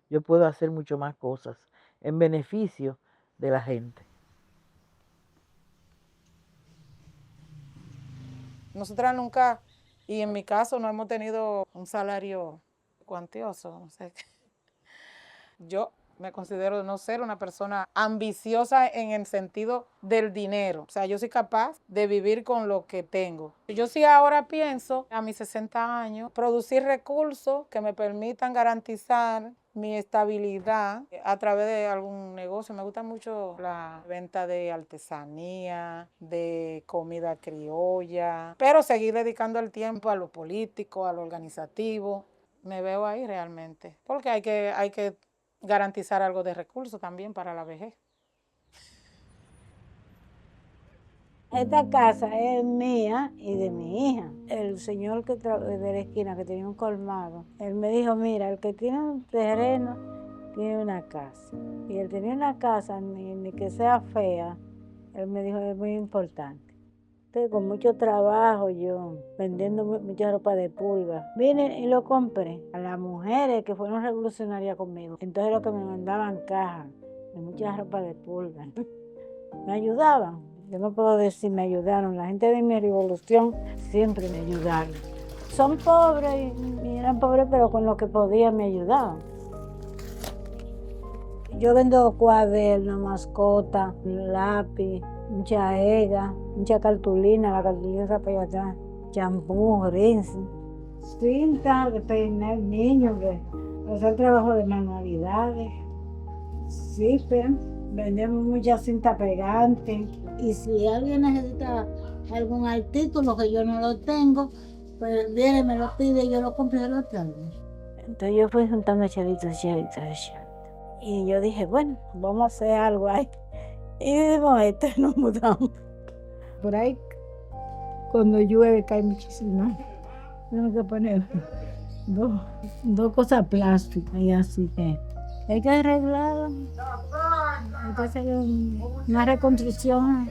S6: yo puedo hacer mucho más cosas en beneficio de la gente.
S1: Nosotras nunca, y en mi caso, no hemos tenido un salario cuantioso. No sé. Yo me considero no ser una persona ambiciosa en el sentido del dinero. O sea, yo soy capaz de vivir con lo que tengo. Yo sí ahora pienso, a mis 60 años, producir recursos que me permitan garantizar mi estabilidad a través de algún negocio. Me gusta mucho la venta de artesanía, de comida criolla, pero seguir dedicando el tiempo a lo político, a lo organizativo. Me veo ahí realmente, porque hay que garantizar algo de recursos también para la vejez.
S8: Esta casa es mía y de mi hija. El señor de la esquina que tenía un colmado, él me dijo, mira, el que tiene un terreno tiene una casa. Y él tenía una casa, ni que sea fea, él me dijo, es muy importante. Entonces, con mucho trabajo, yo vendiendo mucha ropa de pulga, vine y lo compré a las mujeres que fueron revolucionarias conmigo. Entonces, lo que me mandaban cajas de mucha ropa de pulga, me ayudaban. Yo no puedo decir me ayudaron, la gente de mi revolución siempre me ayudaron. Son pobres y Eran pobres, pero con lo que podía me ayudaban. Yo vendo cuadernos, mascotas, lápiz, mucha ega, mucha cartulina, la cartulina está para allá atrás, champú, rinse, cinta de peinar niños, de hacer trabajo de manualidades, zipper, vendemos mucha cinta pegante. Y si alguien necesita algún artículo que yo no lo tengo, pues viene, me lo pide y yo lo compro y lo traigo. Entonces yo fui juntando chavitos. Y yo dije, bueno, vamos a hacer algo ahí. Y dijimos, nos mudamos. Por ahí, cuando llueve, cae muchísimo. Tengo que poner dos cosas plásticas y así que hay que arreglarlo. Hay que hacer una reconstrucción.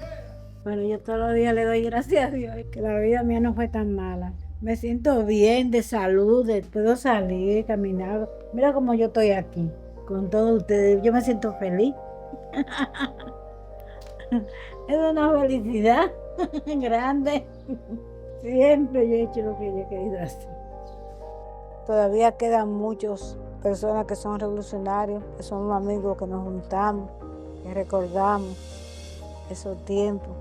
S8: Pero yo todos los días le doy gracias a Dios que la vida mía no fue tan mala. Me siento bien, de salud, puedo salir, caminar. Mira cómo yo estoy aquí, con todos ustedes. Yo me siento feliz. Es una felicidad grande. Siempre yo he hecho lo que yo he querido hacer. Todavía quedan muchas personas que son revolucionarios, que son amigos que nos juntamos, que recordamos esos tiempos.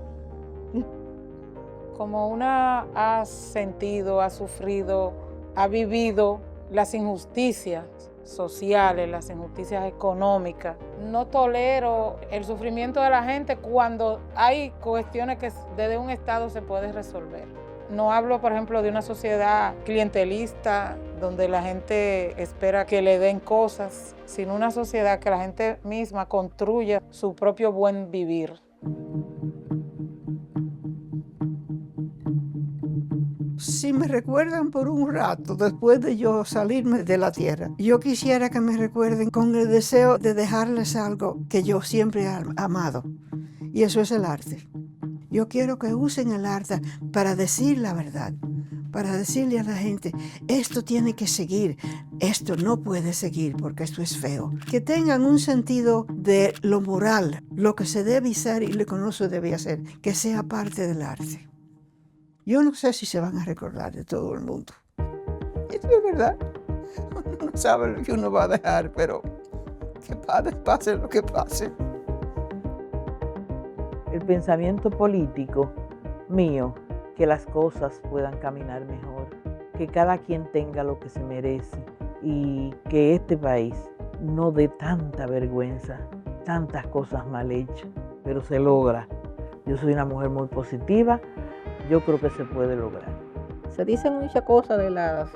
S1: Como una ha sentido, ha sufrido, ha vivido las injusticias sociales, las injusticias económicas. No tolero el sufrimiento de la gente cuando hay cuestiones que desde un Estado se puede resolver. No hablo, por ejemplo, de una sociedad clientelista donde la gente espera que le den cosas, sino una sociedad que la gente misma construya su propio buen vivir.
S12: Si me recuerdan por un rato, después de yo salirme de la tierra, yo quisiera que me recuerden con el deseo de dejarles algo que yo siempre he amado, y eso es el arte. Yo quiero que usen el arte para decir la verdad, para decirle a la gente, esto tiene que seguir, esto no puede seguir porque esto es feo. Que tengan un sentido de lo moral, lo que se debe hacer y lo que no se debe hacer, que sea parte del arte. Yo no sé si se van a recordar de todo el mundo. Esto es verdad. Uno no sabe lo que uno va a dejar, pero que pase lo que pase.
S6: El pensamiento político mío, que las cosas puedan caminar mejor, que cada quien tenga lo que se merece y que este país no dé tanta vergüenza, tantas cosas mal hechas, pero se logra. Yo soy una mujer muy positiva. Yo creo que se puede lograr.
S2: Se dicen muchas cosas de las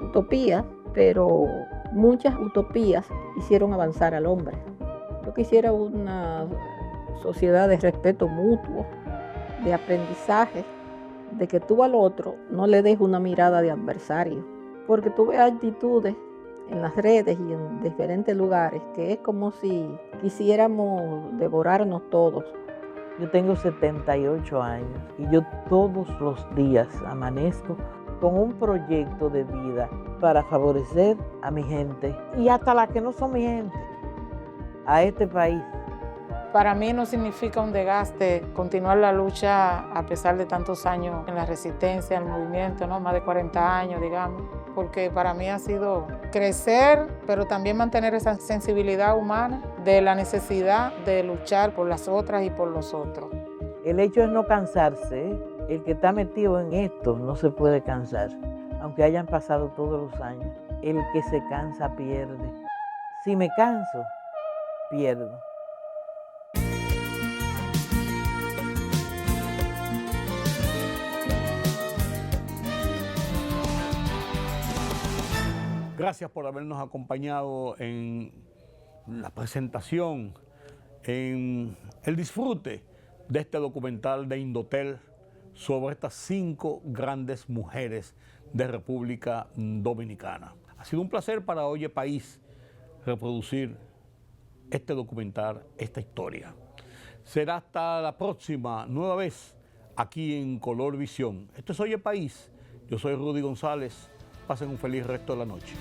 S2: utopías, pero muchas utopías hicieron avanzar al hombre. Yo quisiera una sociedad de respeto mutuo, de aprendizaje, de que tú al otro no le des una mirada de adversario, porque tú ves actitudes en las redes y en diferentes lugares que es como si quisiéramos devorarnos todos.
S6: Yo tengo 78 años y yo todos los días amanezco con un proyecto de vida para favorecer a mi gente y hasta las que no son mi gente, a este país.
S1: Para mí no significa un desgaste continuar la lucha a pesar de tantos años en la resistencia, el movimiento, ¿no? Más de 40 años, digamos, porque para mí ha sido crecer, pero también mantener esa sensibilidad humana de la necesidad de luchar por las otras y por los otros.
S6: El hecho es no cansarse, ¿eh? El que está metido en esto no se puede cansar, aunque hayan pasado todos los años. El que se cansa pierde. Si me canso, pierdo.
S21: Gracias por habernos acompañado en la presentación, en el disfrute de este documental de Indotel sobre estas 5 grandes mujeres de República Dominicana. Ha sido un placer para Oye País reproducir este documental, esta historia. Será hasta la próxima, nueva vez, aquí en Color Visión. Esto es Oye País. Yo soy Rudy González. Pasen un feliz resto de la noche.